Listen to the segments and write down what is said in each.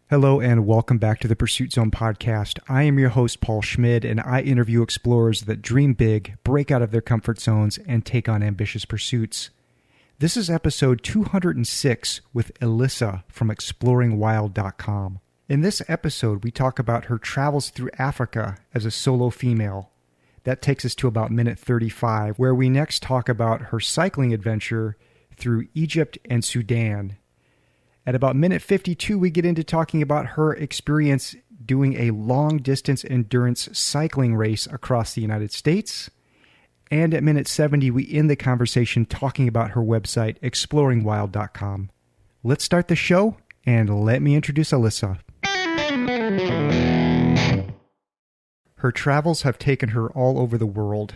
Hello and welcome back to the Pursuit Zone podcast. I am your host, Paul Schmid, and I interview explorers that dream big, break out of their comfort zones, and take on ambitious pursuits. This is episode 206 with Alissa from exploringwild.com. In this episode, we talk about her travels through Africa as a solo female. That takes us to about minute 35, where we next talk about her cycling adventure through Egypt and Sudan. At about minute 52, we get into talking about her experience doing a long-distance endurance cycling race across the United States. And at minute 70, we end the conversation talking about her website, exploringwild.com. Let's start the show, and let me introduce Alissa. Her travels have taken her all over the world.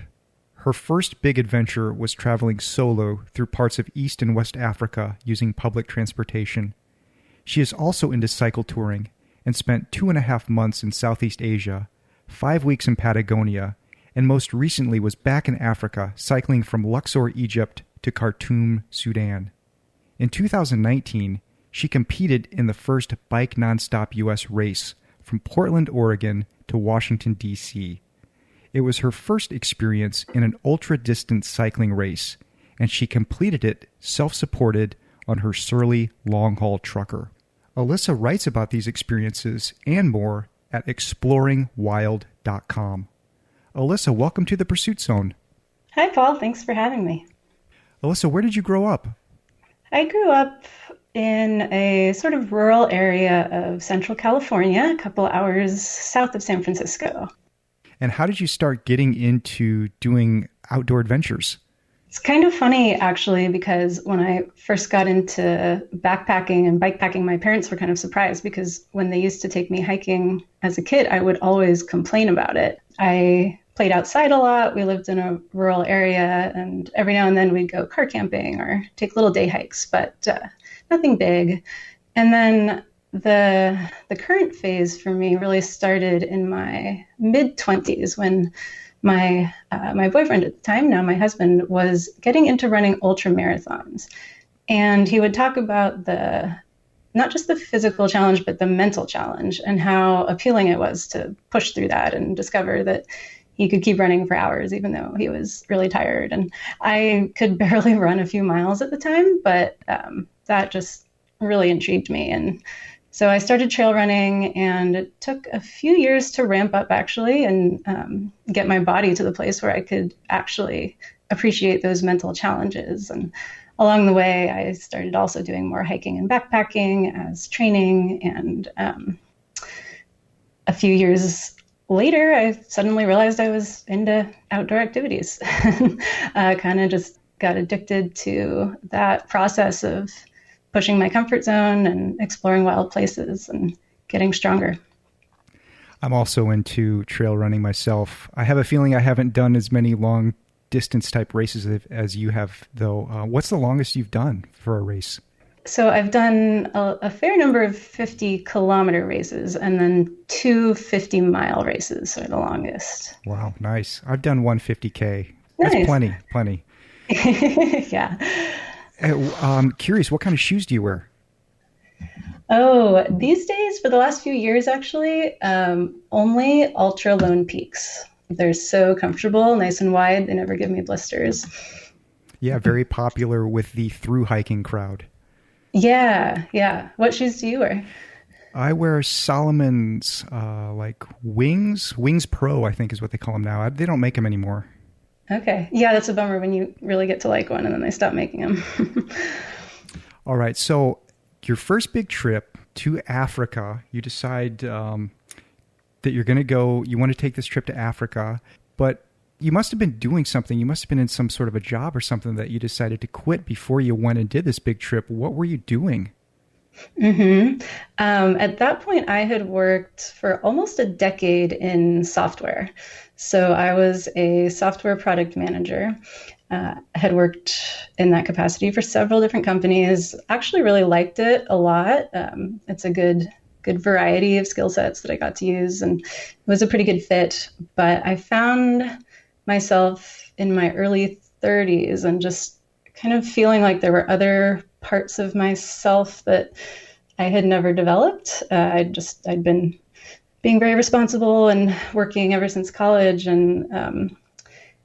Her first big adventure was traveling solo through parts of East and West Africa using public transportation. She is also into cycle touring and spent 2.5 months in Southeast Asia, 5 weeks in Patagonia, and most recently was back in Africa cycling from Luxor Egypt to Khartoum Sudan. In 2019, she competed in the first Bike Nonstop US race from Portland, Oregon to Washington, D.C. It was her first experience in an ultra-distance cycling race, and she completed it self-supported on her surly long-haul trucker. Alissa writes about these experiences and more at exploringwild.com. Alissa, welcome to the Pursuit Zone. Hi, Paul. Thanks for having me. Alissa, where did you grow up? I grew up in a sort of rural area of Central California, a couple hours south of San Francisco. And how did you start getting into doing outdoor adventures? It's kind of funny, actually, because when I first got into backpacking and bikepacking, my parents were kind of surprised because when they used to take me hiking as a kid, I would always complain about it. I played outside a lot. We lived in a rural area, and every now and then we'd go car camping or take little day hikes, but nothing big. And then the current phase for me really started in my mid-20s when my boyfriend at the time, now my husband, was getting into running ultra marathons. And he would talk about not just the physical challenge, but the mental challenge and how appealing it was to push through that and discover that he could keep running for hours, even though he was really tired. And I could barely run a few miles at the time, but that just really intrigued me. And so I started trail running, and it took a few years to ramp up, actually, and get my body to the place where I could actually appreciate those mental challenges. And along the way, I started also doing more hiking and backpacking as training. And a few years later, I suddenly realized I was into outdoor activities. Kind of just got addicted to that process of pushing my comfort zone and exploring wild places and getting stronger. I'm also into trail running myself. I have a feeling I haven't done as many long distance type races as you have, though. What's the longest you've done for a race? So I've done a fair number of 50-kilometer races, and then 2 50-mile races are the longest. Wow, nice. I've done 150K. That's Nice. plenty. Yeah. I'm curious, what kind of shoes do you wear? Oh, these days, for the last few years, actually, only Ultra Lone Peaks. They're so comfortable, nice and wide. They never give me blisters. Yeah, very popular with the thru hiking crowd. Yeah. What shoes do you wear? I wear Salomon's Wings Pro, I think is what they call them now. They don't make them anymore. Okay. Yeah, that's a bummer when you really get to like one and then they stop making them. All right. So your first big trip to Africa, you decide that you're going to go, you want to take this trip to Africa, but you must have been doing something. You must have been in some sort of a job or something that you decided to quit before you went and did this big trip. What were you doing? At that point, I had worked for almost a decade in software. So I was a software product manager. Had worked in that capacity for several different companies. Actually really liked it a lot. It's a good variety of skill sets that I got to use, and it was a pretty good fit. But I found myself in my early 30s and just kind of feeling like there were other parts of myself that I had never developed. I'd been being very responsible and working ever since college, and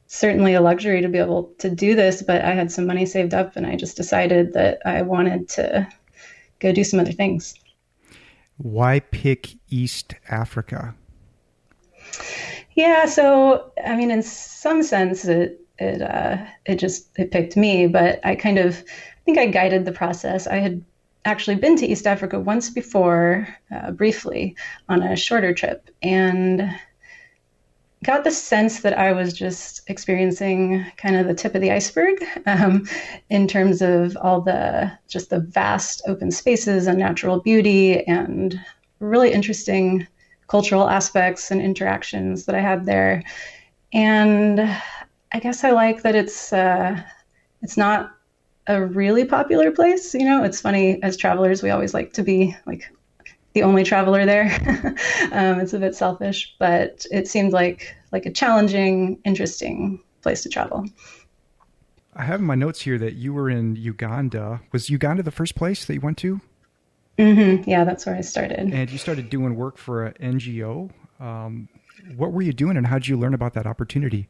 certainly a luxury to be able to do this, but I had some money saved up and I just decided that I wanted to go do some other things. Why pick East Africa? Yeah, so I mean, in some sense, it picked me, but I think I guided the process. I had actually been to East Africa once before, briefly, on a shorter trip, and got the sense that I was just experiencing kind of the tip of the iceberg, in terms of all the vast open spaces and natural beauty and really interesting cultural aspects and interactions that I had there. And I guess I like that it's not a really popular place. You know, it's funny, as travelers, we always like to be like the only traveler there. It's a bit selfish, but it seemed like a challenging, interesting place to travel. I have in my notes here that you were in Uganda. Was Uganda the first place that you went to? Mm-hmm. Yeah, that's where I started. And you started doing work for an NGO. What were you doing, and how did you learn about that opportunity?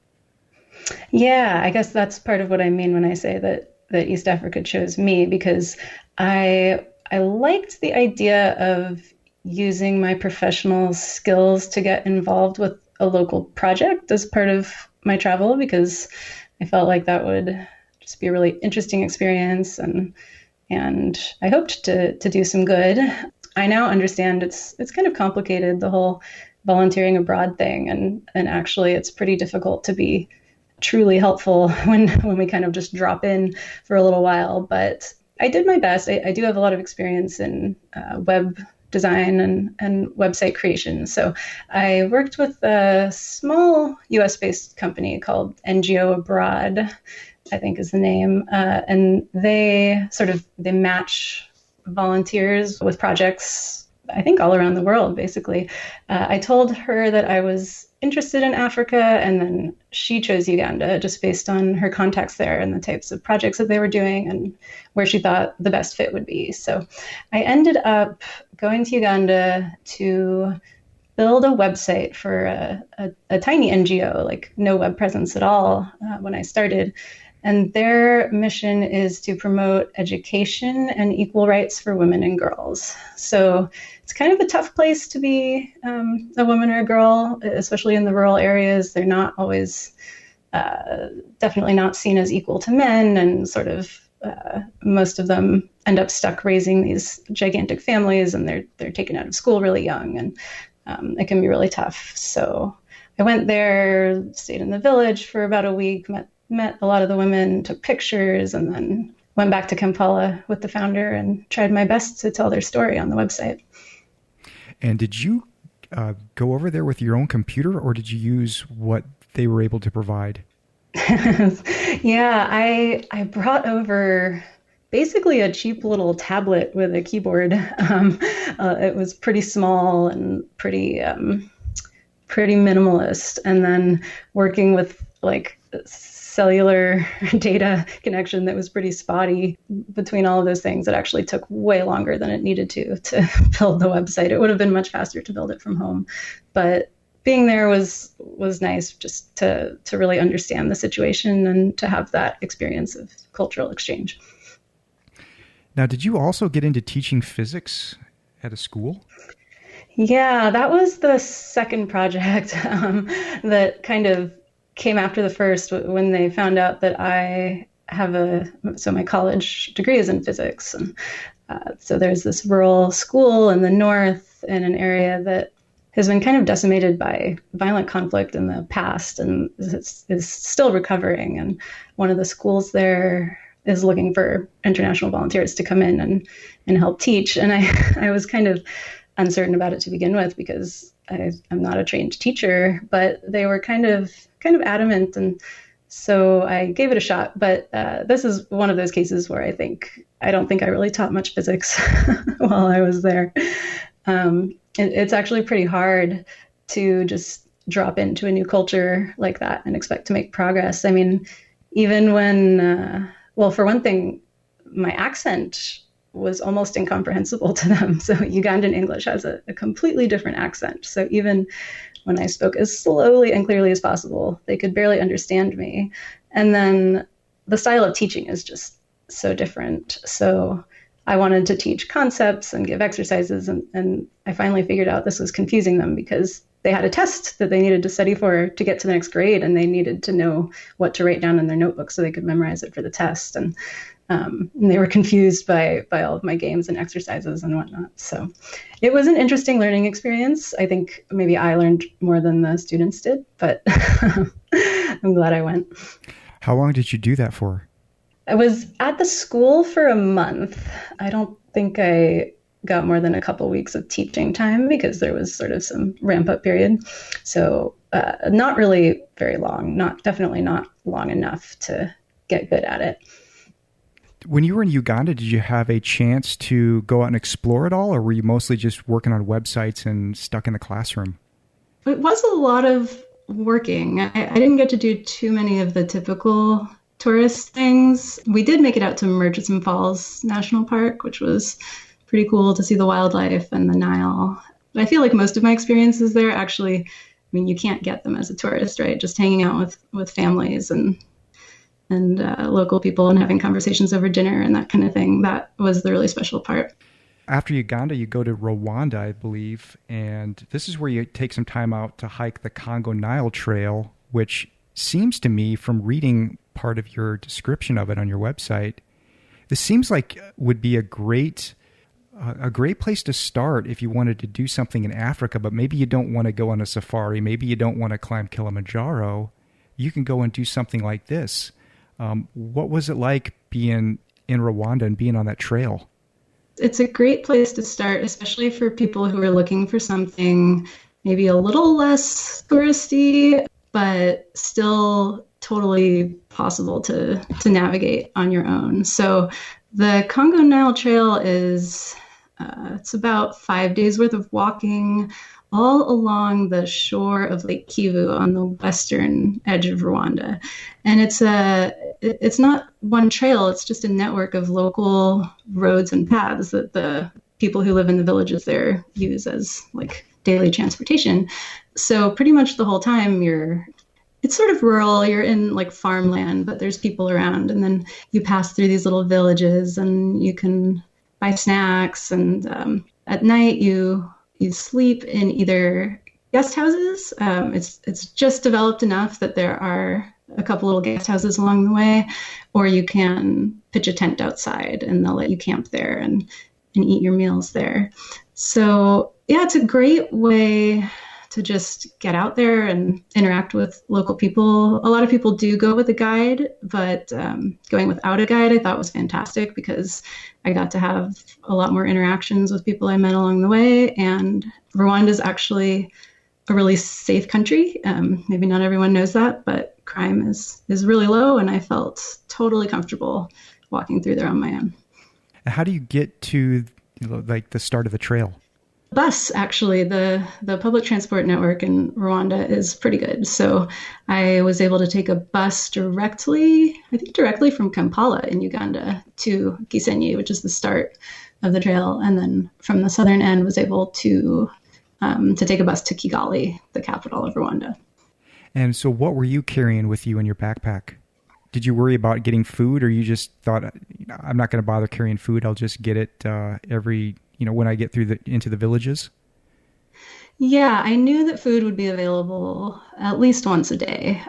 Yeah, I guess that's part of what I mean when I say that East Africa chose me, because I liked the idea of using my professional skills to get involved with a local project as part of my travel, because I felt like that would just be a really interesting experience, and I hoped to do some good. I now understand it's kind of complicated, the whole volunteering abroad thing, and actually it's pretty difficult to be truly helpful when we kind of just drop in for a little while. But I did my best. I do have a lot of experience in web design and website creation. So I worked with a small US-based company called NGO Abroad, I think is the name. And they match volunteers with projects, I think, all around the world, basically. I told her that I was interested in Africa, and then she chose Uganda just based on her contacts there and the types of projects that they were doing and where she thought the best fit would be. So I ended up going to Uganda to build a website for a tiny NGO, like no web presence at all, when I started. And their mission is to promote education and equal rights for women and girls. So it's kind of a tough place to be a woman or a girl, especially in the rural areas. They're not always, definitely not seen as equal to men, and most of them end up stuck raising these gigantic families, and they're taken out of school really young, and it can be really tough. So I went there, stayed in the village for about a week, met a lot of the women, took pictures, and then went back to Kampala with the founder and tried my best to tell their story on the website. And did you go over there with your own computer, or did you use what they were able to provide? Yeah, I brought over basically a cheap little tablet with a keyboard. It was pretty small and pretty minimalist. And then working with like cellular data connection that was pretty spotty between all of those things. It actually took way longer than it needed to build the website. It would have been much faster to build it from home. But being there was nice, just to really understand the situation and to have that experience of cultural exchange. Now, did you also get into teaching physics at a school? Yeah, that was the second project that kind of came after the first, when they found out that I have my college degree is in physics. And so there's this rural school in the north in an area that has been kind of decimated by violent conflict in the past and is still recovering. And one of the schools there is looking for international volunteers to come in and help teach. And I was kind of uncertain about it to begin with, because I'm not a trained teacher, but they were kind of adamant. And so I gave it a shot. But this is one of those cases where I don't think I really taught much physics while I was there. It's actually pretty hard to just drop into a new culture like that and expect to make progress. I mean, even when, for one thing, my accent was almost incomprehensible to them. So Ugandan English has a completely different accent. So even when I spoke as slowly and clearly as possible, they could barely understand me. And then the style of teaching is just so different. So I wanted to teach concepts and give exercises, and I finally figured out this was confusing them because they had a test that they needed to study for to get to the next grade, and they needed to know what to write down in their notebook so they could memorize it for the test. And they were confused by all of my games and exercises and whatnot. So it was an interesting learning experience. I think maybe I learned more than the students did, but I'm glad I went. How long did you do that for? I was at the school for a month. I don't think I got more than a couple weeks of teaching time because there was sort of some ramp up period. So not really very long, definitely not long enough to get good at it. When you were in Uganda, did you have a chance to go out and explore it all, or were you mostly just working on websites and stuck in the classroom? It was a lot of working. I didn't get to do too many of the typical tourist things. We did make it out to Murchison Falls National Park, which was pretty cool to see the wildlife and the Nile. But I feel like most of my experiences there actually, I mean, you can't get them as a tourist, right? Just hanging out with families and local people and having conversations over dinner and that kind of thing. That was the really special part. After Uganda, you go to Rwanda, I believe, and this is where you take some time out to hike the Congo Nile Trail, which seems to me, from reading part of your description of it on your website, this seems like would be a great place to start if you wanted to do something in Africa, but maybe you don't want to go on a safari, maybe you don't want to climb Kilimanjaro. You can go and do something like this. What was it like being in Rwanda and being on that trail? It's a great place to start, especially for people who are looking for something maybe a little less touristy, but still totally possible to navigate on your own. So the Congo Nile Trail is, it's about 5 days worth of walking all along the shore of Lake Kivu on the western edge of Rwanda. And it's not one trail, it's just a network of local roads and paths that the people who live in the villages there use as like daily transportation. So pretty much the whole time it's sort of rural, you're in like farmland, but there's people around. And then you pass through these little villages and you can buy snacks. And at night you sleep in either guest houses. It's just developed enough that there are a couple little guest houses along the way, or you can pitch a tent outside and they'll let you camp there and eat your meals there. So yeah, it's a great way to just get out there and interact with local people. A lot of people do go with a guide, but going without a guide I thought was fantastic because I got to have a lot more interactions with people I met along the way. And Rwanda is actually a really safe country. Maybe not everyone knows that, but crime is really low, and I felt totally comfortable walking through there on my own. How do you get to like the start of the trail? Bus, actually, the public transport network in Rwanda is pretty good. So I was able to take a bus directly from Kampala in Uganda to Gisenyi, which is the start of the trail. And then from the southern end was able to take a bus to Kigali, the capital of Rwanda. And so what were you carrying with you in your backpack? Did you worry about getting food, or you just thought, I'm not going to bother carrying food, I'll just get it when I get into the villages? Yeah, I knew that food would be available at least once a day,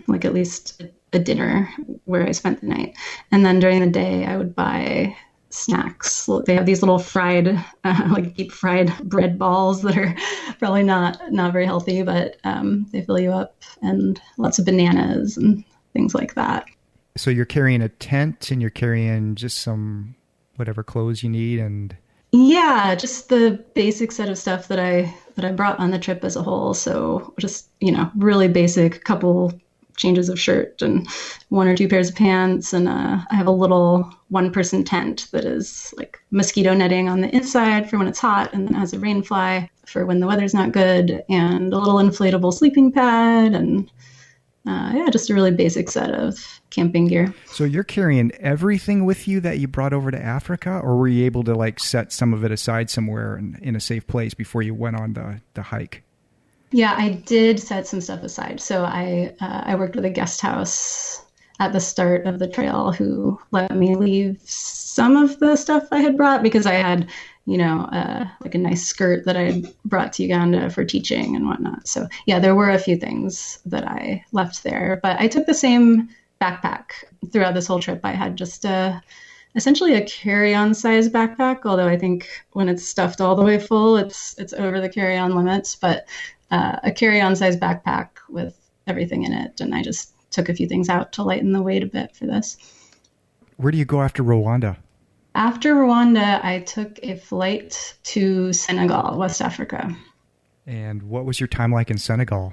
like at least a dinner where I spent the night. And then during the day, I would buy snacks. They have these little fried, like deep fried bread balls that are probably not very healthy, but they fill you up, and lots of bananas and things like that. So you're carrying a tent and you're carrying just some whatever clothes you need and... Yeah, just the basic set of stuff that I brought on the trip as a whole. So just, really basic couple changes of shirt and 1 or 2 pairs of pants. And I have a little 1-person tent that is like mosquito netting on the inside for when it's hot, and then has a rain fly for when the weather's not good, and a little inflatable sleeping pad, and yeah, just a really basic set of camping gear. So you're carrying everything with you that you brought over to Africa, or were you able to like set some of it aside somewhere in a safe place before you went on the hike? Yeah, I did set some stuff aside. So I worked with a guest house at the start of the trail who let me leave some of the stuff I had brought because I had, like a nice skirt that I had brought to Uganda for teaching and whatnot. So yeah, there were a few things that I left there, but I took the same backpack throughout this whole trip. I had just essentially a carry-on size backpack, although I think when it's stuffed all the way full, it's over the carry-on limits, but a carry-on size backpack with everything in it. And I just took a few things out to lighten the weight a bit for this. Where do you go after Rwanda? After Rwanda, I took a flight to Senegal, West Africa. And what was your time like in Senegal?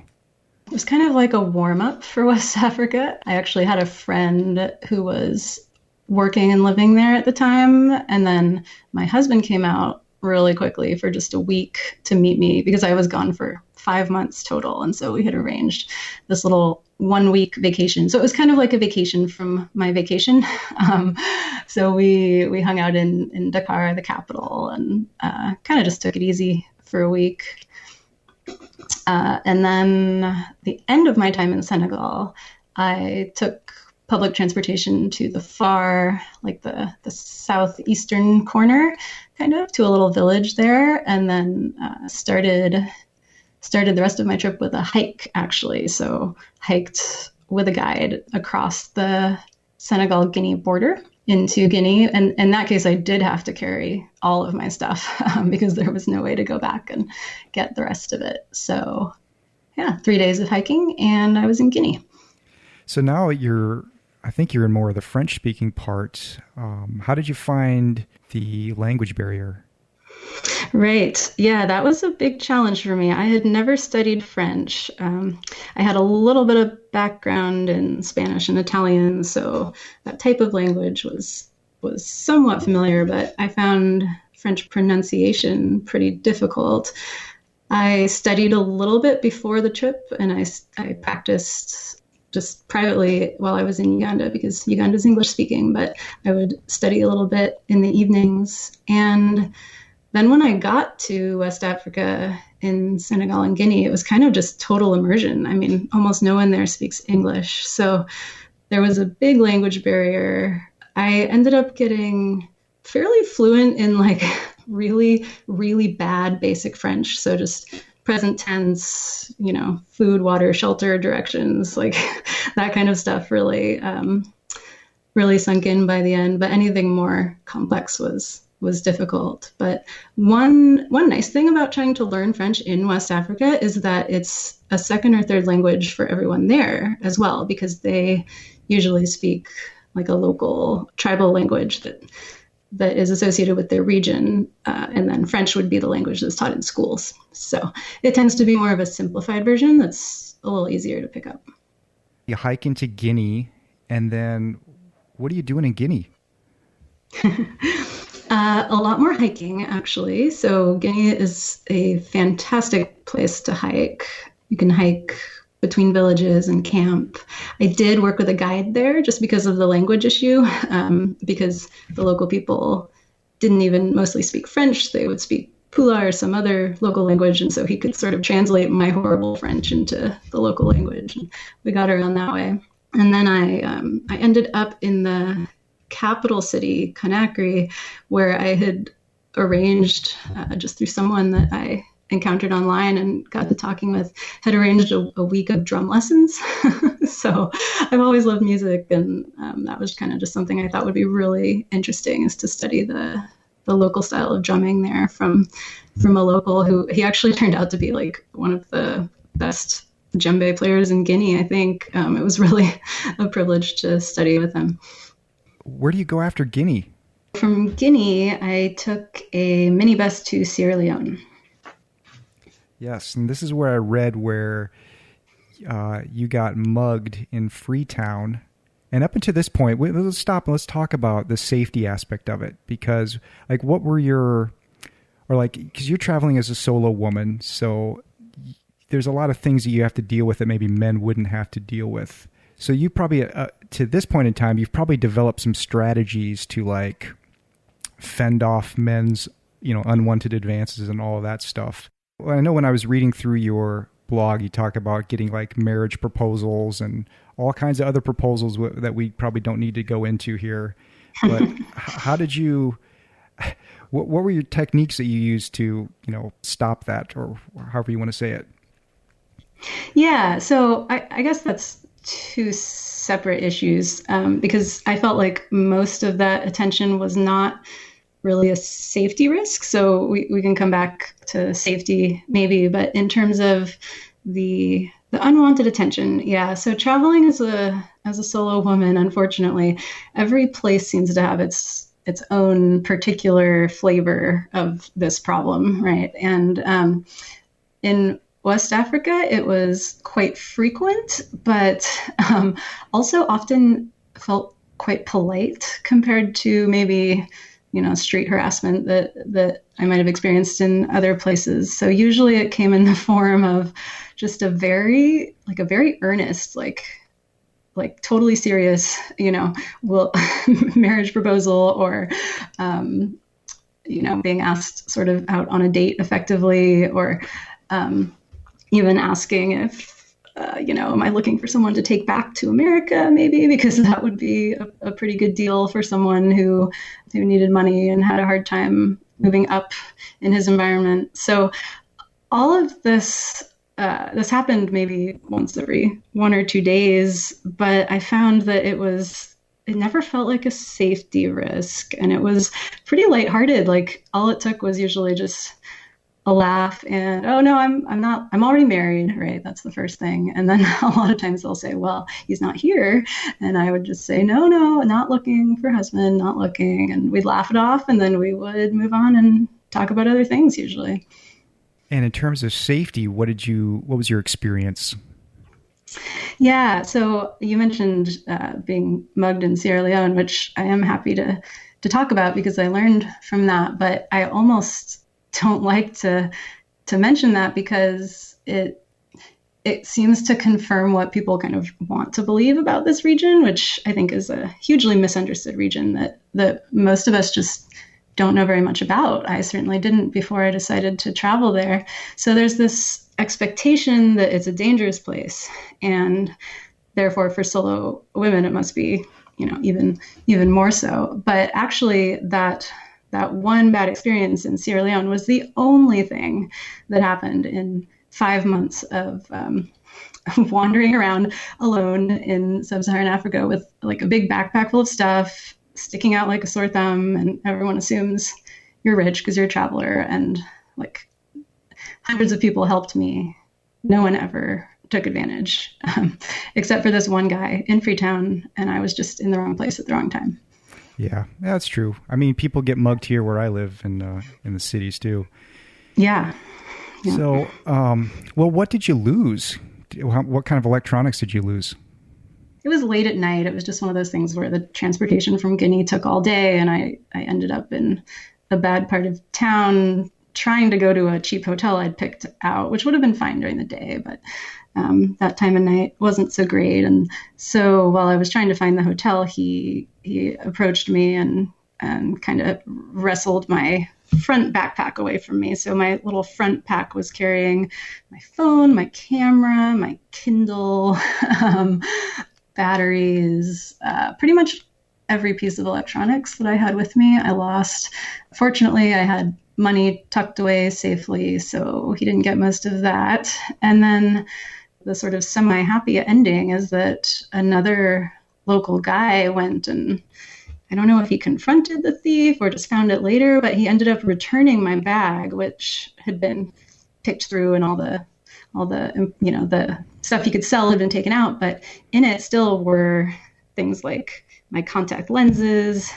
It was kind of like a warm-up for West Africa. I actually had a friend who was working and living there at the time. And then my husband came out really quickly for just a week to meet me because I was gone for 5 months total. And so we had arranged this little 1 week vacation. So it was kind of like a vacation from my vacation. So we hung out in Dakar, the capital, and kind of just took it easy for a week. And then the end of my time in Senegal, I took public transportation to the far, like the southeastern corner, kind of, to a little village there, and then started the rest of my trip with a hike, actually. So hiked with a guide across the Senegal-Guinea border into Guinea. And in that case, I did have to carry all of my stuff because there was no way to go back and get the rest of it. So yeah, 3 days of hiking and I was in Guinea. So now I think you're in more of the French-speaking part. How did you find the language barrier? Right. Yeah, that was a big challenge for me. I had never studied French. I had a little bit of background in Spanish and Italian, so that type of language was somewhat familiar, but I found French pronunciation pretty difficult. I studied a little bit before the trip, and I practiced just privately while I was in Uganda because Uganda's English speaking, but I would study a little bit in the evenings. And then when I got to West Africa in Senegal and Guinea, it was kind of just total immersion. I mean, almost no one there speaks English. So there was a big language barrier. I ended up getting fairly fluent in like really, really bad basic French. So just present tense, food, water, shelter, directions, like that kind of stuff really, really sunk in by the end. But anything more complex was difficult. But one nice thing about trying to learn French in West Africa is that it's a second or third language for everyone there as well, because they usually speak like a local tribal language that is associated with their region. And then French would be the language that's taught in schools. So it tends to be more of a simplified version that's a little easier to pick up. You hike into Guinea, and then what are you doing in Guinea? A lot more hiking, actually. So Guinea is a fantastic place to hike. You can hike between villages and camp. I did work with a guide there just because of the language issue, because the local people didn't even mostly speak French. They would speak Pula or some other local language, and so he could sort of translate my horrible French into the local language. And we got around that way. And then I ended up in the capital city, Conakry, where I had arranged, just through someone that I encountered online and got to talking with, had arranged a week of drum lessons. So I've always loved music, and that was kind of just something I thought would be really interesting, is to study the local style of drumming there from a local who, he actually turned out to be like one of the best djembe players in Guinea, I think. It was really a privilege to study with him. Where do you go after Guinea? From Guinea, I took a minibus to Sierra Leone. Yes, and this is where I read where you got mugged in Freetown. And up until this point, let's stop and let's talk about the safety aspect of it. Because, like, what were because you're traveling as a solo woman, so there's a lot of things that you have to deal with that maybe men wouldn't have to deal with. So you probably, to this point in time, you've probably developed some strategies to like fend off men's, unwanted advances and all of that stuff. Well, I know when I was reading through your blog, you talk about getting like marriage proposals and all kinds of other proposals that we probably don't need to go into here. But how did you, what were your techniques that you used to, stop that, or however you want to say it? Yeah, so I guess that's two separate issues, because I felt like most of that attention was not really a safety risk. So we can come back to safety maybe, but in terms of the unwanted attention, yeah. So traveling as a solo woman, unfortunately, every place seems to have its own particular flavor of this problem, right? And in West Africa, it was quite frequent, but also often felt quite polite compared to maybe, street harassment that I might have experienced in other places. So usually it came in the form of just a very earnest, like totally serious, marriage proposal, or, being asked sort of out on a date effectively, or even asking if, am I looking for someone to take back to America, maybe, because that would be a pretty good deal for someone who needed money and had a hard time moving up in his environment. So all of this happened maybe once every 1 or 2 days, but I found that it never felt like a safety risk, and it was pretty lighthearted. Like all it took was usually just a laugh and, oh no, I'm already married, right? That's the first thing. And then a lot of times they'll say, well, he's not here. And I would just say, no, not looking for husband, not looking. And we'd laugh it off, and then we would move on and talk about other things usually. And in terms of safety, what was your experience? Yeah. So you mentioned being mugged in Sierra Leone, which I am happy to talk about because I learned from that, but I almost don't like to mention that because it seems to confirm what people kind of want to believe about this region, which I think is a hugely misunderstood region that most of us just don't know very much about. I certainly didn't before I decided to travel there. So there's this expectation that it's a dangerous place, and therefore for solo women it must be, even more so. But actually that one bad experience in Sierra Leone was the only thing that happened in 5 months of wandering around alone in sub-Saharan Africa with like a big backpack full of stuff, sticking out like a sore thumb, and everyone assumes you're rich because you're a traveler, and like hundreds of people helped me. No one ever took advantage, except for this one guy in Freetown, and I was just in the wrong place at the wrong time. Yeah, that's true. I mean, people get mugged here where I live in the cities too. Yeah. So, well, what did you lose? What kind of electronics did you lose? It was late at night. It was just one of those things where the transportation from Guinea took all day, and I ended up in a bad part of town trying to go to a cheap hotel I'd picked out, which would have been fine during the day, but that time of night wasn't so great. And so while I was trying to find the hotel, he approached me and kind of wrestled my front backpack away from me. So my little front pack was carrying my phone, my camera, my Kindle, batteries, pretty much every piece of electronics that I had with me, I lost. Fortunately, I had money tucked away safely, so he didn't get most of that. And then the sort of semi-happy ending is that another local guy went, and I don't know if he confronted the thief or just found it later, but he ended up returning my bag, which had been picked through, and all the the stuff he could sell had been taken out, but in it still were things like my contact lenses,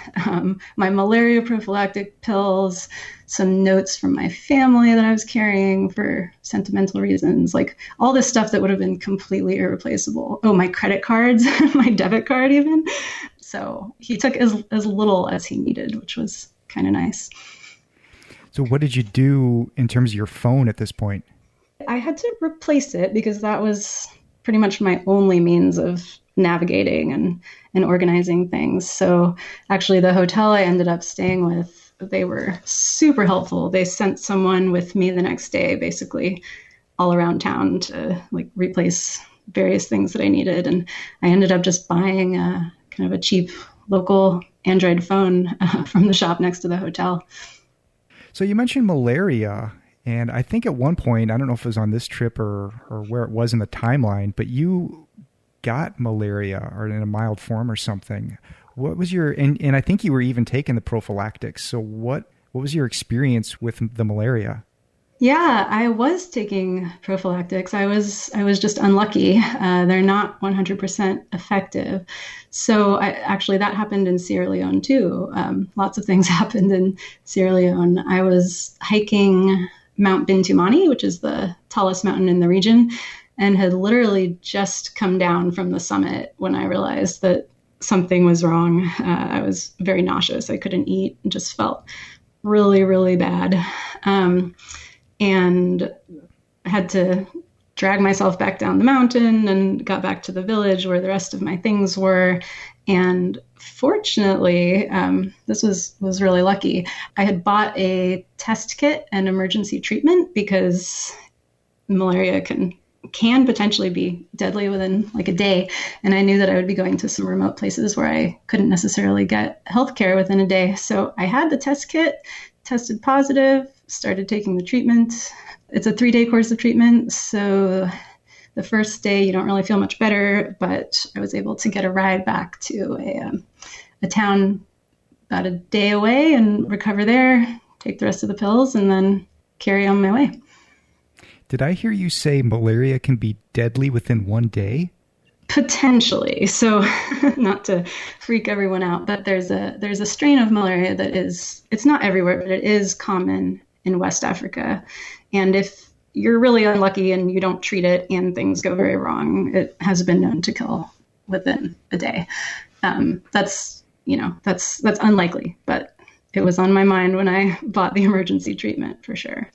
my malaria prophylactic pills, some notes from my family that I was carrying for sentimental reasons, like all this stuff that would have been completely irreplaceable. Oh, my credit cards, my debit card even. So he took as little as he needed, which was kind of nice. So what did you do in terms of your phone at this point? I had to replace it because that was pretty much my only means of navigating and organizing things. So actually the hotel I ended up staying with, they were super helpful. They sent someone with me the next day, basically all around town to like replace various things that I needed. And I ended up just buying a kind of a cheap local Android phone from the shop next to the hotel. So you mentioned malaria, and I think at one point, I don't know if it was on this trip or where it was in the timeline, but you got malaria or in a mild form or something. What was your, and I think you were even taking the prophylactics. So what was your experience with the malaria? Yeah, I was taking prophylactics. I was just unlucky. They're not 100% effective. So actually, that happened in Sierra Leone too. Lots of things happened in Sierra Leone. I was hiking Mount Bintumani, which is the tallest mountain in the region, and had literally just come down from the summit when I realized that something was wrong. I was very nauseous. I couldn't eat and just felt really, really bad. And had to drag myself back down the mountain and got back to the village where the rest of my things were. And fortunately, this was really lucky. I had bought a test kit and emergency treatment because malaria can potentially be deadly within like a day. And I knew that I would be going to some remote places where I couldn't necessarily get healthcare within a day. So I had the test kit, tested positive, started taking the treatment. It's a 3-day course of treatment. So the first day you don't really feel much better, but I was able to get a ride back to a town about a day away and recover there, take the rest of the pills, and then carry on my way. Did I hear you say malaria can be deadly within 1 day? Potentially. So not to freak everyone out, but there's a strain of malaria that it's not everywhere, but it is common in West Africa. And if you're really unlucky and you don't treat it and things go very wrong, it has been known to kill within a day. That's unlikely, but it was on my mind when I bought the emergency treatment for sure.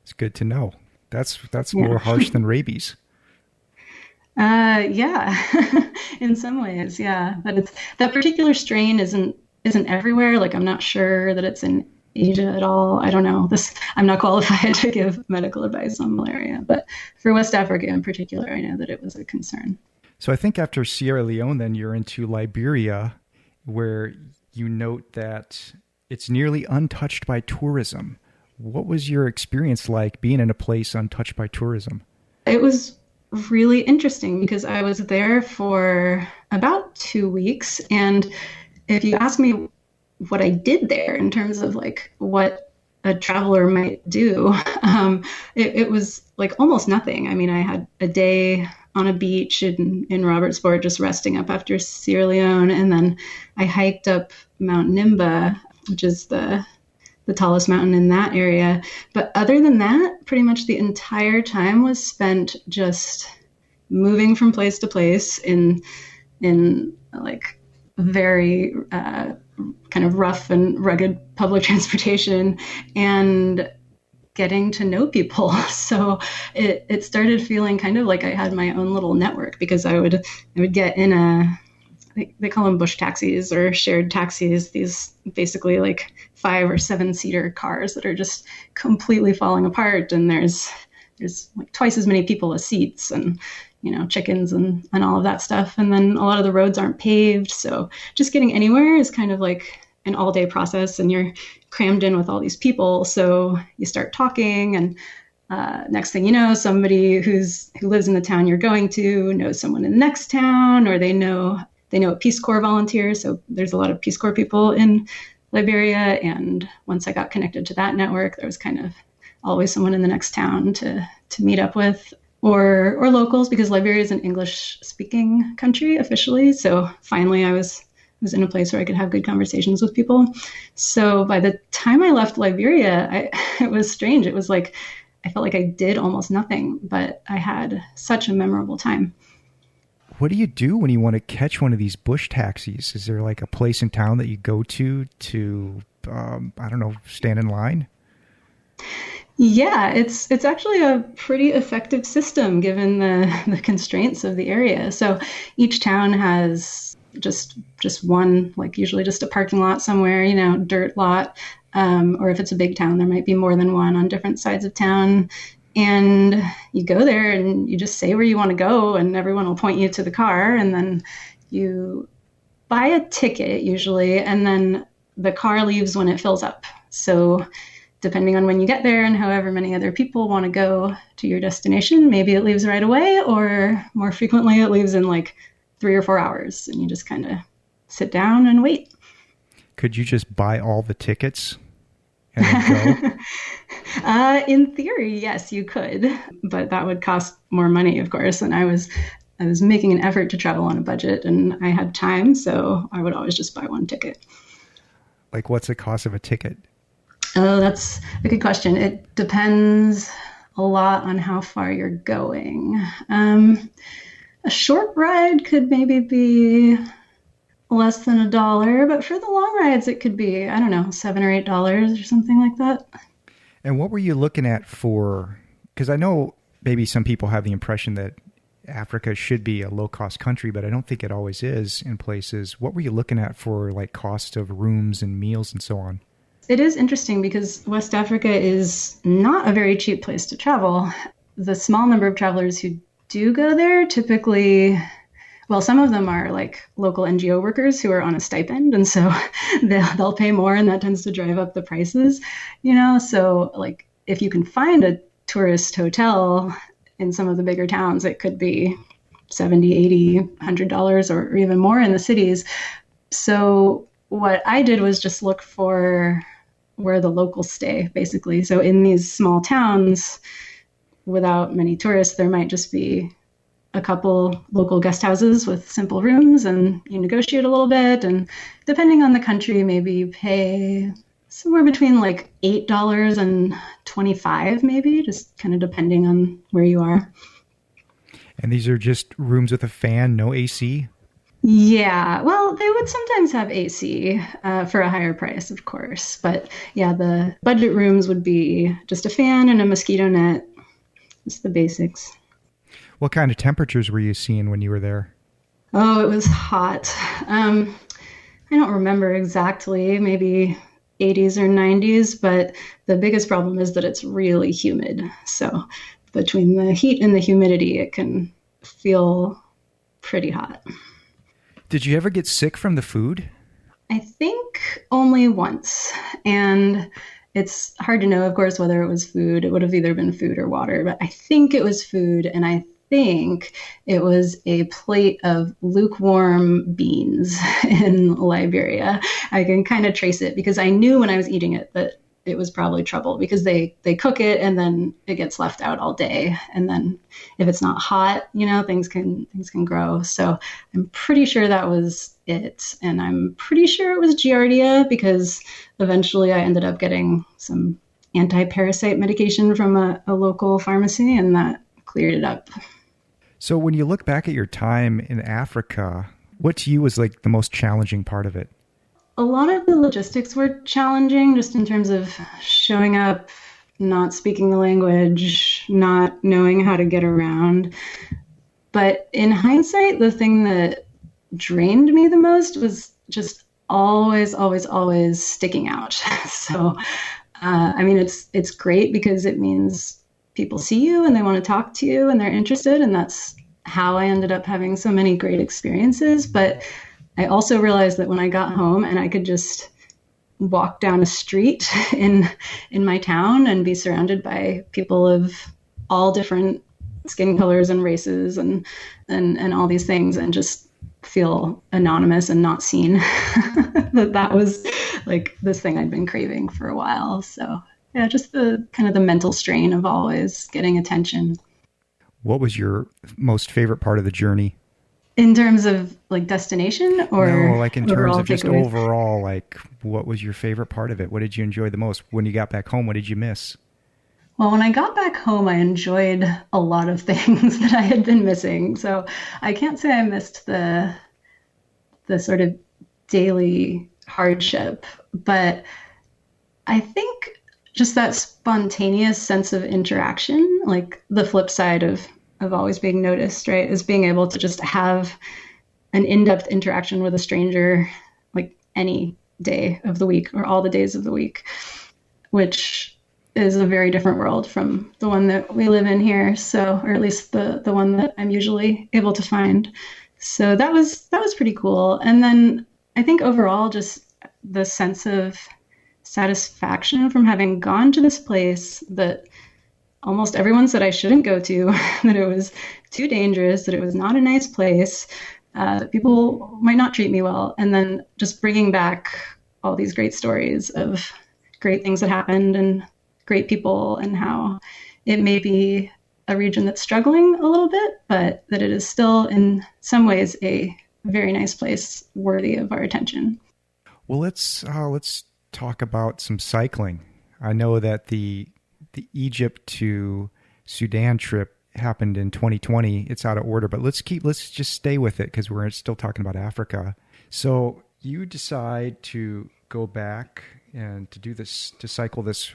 It's good to know. That's more harsh than rabies. Yeah, in some ways, yeah. But that particular strain isn't everywhere. Like I'm not sure that it's in Asia at all. I don't know. I'm not qualified to give medical advice on malaria, but for West Africa in particular, I know that it was a concern. So I think after Sierra Leone, then you're into Liberia, where you note that it's nearly untouched by tourism. What was your experience like being in a place untouched by tourism? It was really interesting because I was there for about 2 weeks. And if you ask me what I did there in terms of like what a traveler might do, it was like almost nothing. I mean, I had a day on a beach in Robertsport, just resting up after Sierra Leone. And then I hiked up Mount Nimba, which is the tallest mountain in that area. But other than that, pretty much the entire time was spent just moving from place to place in like very kind of rough and rugged public transportation and getting to know people. So it started feeling kind of like I had my own little network because I would get in they call them bush taxis or shared taxis, these basically like 5 or 7 seater cars that are just completely falling apart. And there's like twice as many people as seats and, chickens and all of that stuff. And then a lot of the roads aren't paved. So just getting anywhere is kind of like an all day process and you're crammed in with all these people. So you start talking and next thing you know, somebody who lives in the town you're going to knows someone in the next town, or they know a Peace Corps volunteer. So there's a lot of Peace Corps people in Liberia. And once I got connected to that network, there was kind of always someone in the next town to meet up with, or locals, because Liberia is an English speaking country officially. So finally I was in a place where I could have good conversations with people. So by the time I left Liberia, it was strange. It was like, I felt like I did almost nothing, but I had such a memorable time. What do you do when you want to catch one of these bush taxis? Is there like a place in town that you go to I don't know, stand in line? Yeah, it's actually a pretty effective system given the constraints of the area. So each town has just one, like usually just a parking lot somewhere, dirt lot. Or if it's a big town, there might be more than one on different sides of town. And you go there and you just say where you want to go, and everyone will point you to the car, and then you buy a ticket usually, and then the car leaves when it fills up. So depending on when you get there and however many other people want to go to your destination, maybe it leaves right away, or more frequently it leaves in like 3 or 4 hours, and you just kind of sit down and wait. Could you just buy all the tickets and then go? In theory, yes, you could, but that would cost more money, of course. And I was making an effort to travel on a budget, and I had time, so I would always just buy one ticket. Like, what's the cost of a ticket? Oh, that's a good question. It depends a lot on how far you're going. A short ride could maybe be less than $1, but for the long rides, it could be, I don't know, $7 or $8 or something like that. And what were you looking at for? Because I know maybe some people have the impression that Africa should be a low-cost country, but I don't think it always is in places. What were you looking at for like cost of rooms and meals and so on? It is interesting because West Africa is not a very cheap place to travel. The small number of travelers who do go there typically, well, some of them are like local NGO workers who are on a stipend, and so they'll pay more, and that tends to drive up the prices, So like if you can find a tourist hotel in some of the bigger towns, it could be $70, $80, $100 or even more in the cities. So what I did was just look for where the locals stay, basically. So in these small towns, without many tourists, there might just be a couple local guest houses with simple rooms, and you negotiate a little bit. And depending on the country, maybe you pay somewhere between like $8 and $25, maybe, just kind of depending on where you are. And these are just rooms with a fan, no AC? Yeah, well, they would sometimes have AC for a higher price, of course. But yeah, the budget rooms would be just a fan and a mosquito net. Just the basics. What kind of temperatures were you seeing when you were there? Oh, it was hot. I don't remember exactly, maybe 80s or 90s, but the biggest problem is that it's really humid. So between the heat and the humidity, it can feel pretty hot. Did you ever get sick from the food? I think only once. And it's hard to know, of course, whether it was food. It would have either been food or water, but I think it was food. And I think it was a plate of lukewarm beans in Liberia. I can kind of trace it because I knew when I was eating it that it was probably trouble, because they cook it and then it gets left out all day. And then if it's not hot, things can grow. So I'm pretty sure that was it. And I'm pretty sure it was Giardia, because eventually I ended up getting some anti-parasite medication from a local pharmacy, and that cleared it up. So when you look back at your time in Africa, what to you was like the most challenging part of it? A lot of the logistics were challenging, just in terms of showing up, not speaking the language, not knowing how to get around. But in hindsight, the thing that drained me the most was just always, always, always sticking out. So, it's great because it means people see you and they want to talk to you and they're interested. And that's how I ended up having so many great experiences. But I also realized that when I got home and I could just walk down a street in my town and be surrounded by people of all different skin colors and races and all these things, and just feel anonymous and not seen, that was like this thing I'd been craving for a while. So yeah, just the kind of the mental strain of always getting attention. What was your most favorite part of the journey? In terms of like destination, or no, like in terms of just takeaways? Overall, like what was your favorite part of it? What did you enjoy the most? When you got back home, what did you miss? Well, when I got back home, I enjoyed a lot of things that I had been missing. So I can't say I missed the sort of daily hardship, but I think just that spontaneous sense of interaction, like the flip side of always being noticed, right? Is being able to just have an in-depth interaction with a stranger, like any day of the week or all the days of the week, which is a very different world from the one that we live in here. So, or at least the one that I'm usually able to find. So that was pretty cool. And then I think overall, just the sense of satisfaction from having gone to this place that almost everyone said I shouldn't go to, that it was too dangerous, that it was not a nice place, that people might not treat me well. And then just bringing back all these great stories of great things that happened and great people, and how it may be a region that's struggling a little bit, but that it is still in some ways a very nice place worthy of our attention. Well, let's talk about some cycling. I know that the Egypt to Sudan trip happened in 2020. It's out of order, but let's just stay with it because we're still talking about Africa. So you decide to go back and to cycle this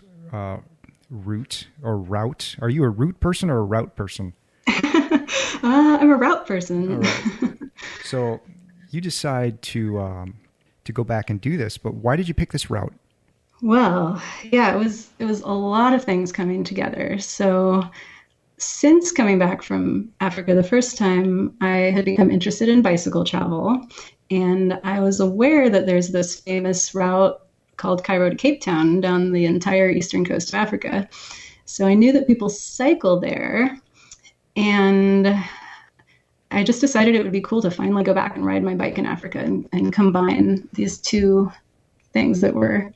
route. Are you a route person or a route person? I'm a route person. All right. So you decide to go back and do this, but why did you pick this route? Well, yeah, it was a lot of things coming together. So since coming back from Africa the first time, I had become interested in bicycle travel, and I was aware that there's this famous route called Cairo to Cape Town down the entire eastern coast of Africa. So I knew that people cycle there, and I just decided it would be cool to finally go back and ride my bike in Africa and combine these two things that were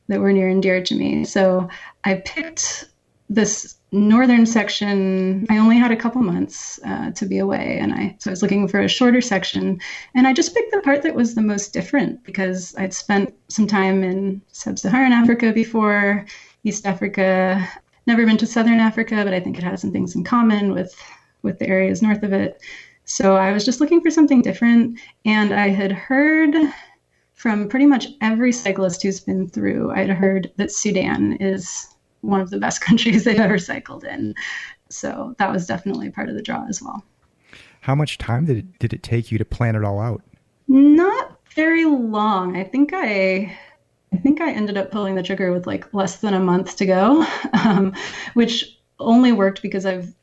near and dear to me. So I picked this northern section. I only had a couple months to be away, so I was looking for a shorter section, and I just picked the part that was the most different because I'd spent some time in sub-Saharan Africa before, East Africa, never been to Southern Africa, but I think it has some things in common with the areas north of it. So I was just looking for something different, and I had heard from pretty much every cyclist who's been through, I'd heard that Sudan is one of the best countries they've ever cycled in. So that was definitely part of the draw as well. How much time did it take you to plan it all out? Not very long. I think I ended up pulling the trigger with like less than a month to go, which only worked because I've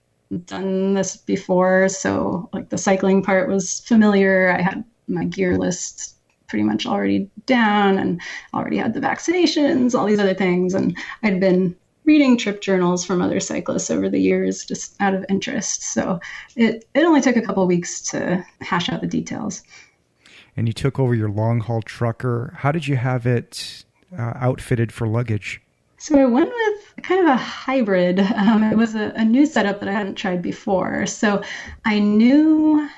done this before. So like the cycling part was familiar. I had my gear list pretty much already down and already had the vaccinations, all these other things. And I'd been reading trip journals from other cyclists over the years, just out of interest. So it only took a couple of weeks to hash out the details. And you took over your long haul trucker. How did you have it outfitted for luggage? So I went with kind of a hybrid. It was a new setup that I hadn't tried before. So I knew,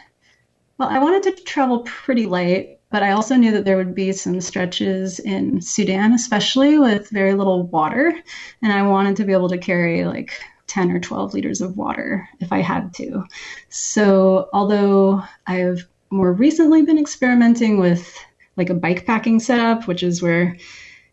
well, I wanted to travel pretty light, but I also knew that there would be some stretches in Sudan, especially with very little water. And I wanted to be able to carry like 10 or 12 liters of water if I had to. So although I've more recently been experimenting with like a bike packing setup, which is where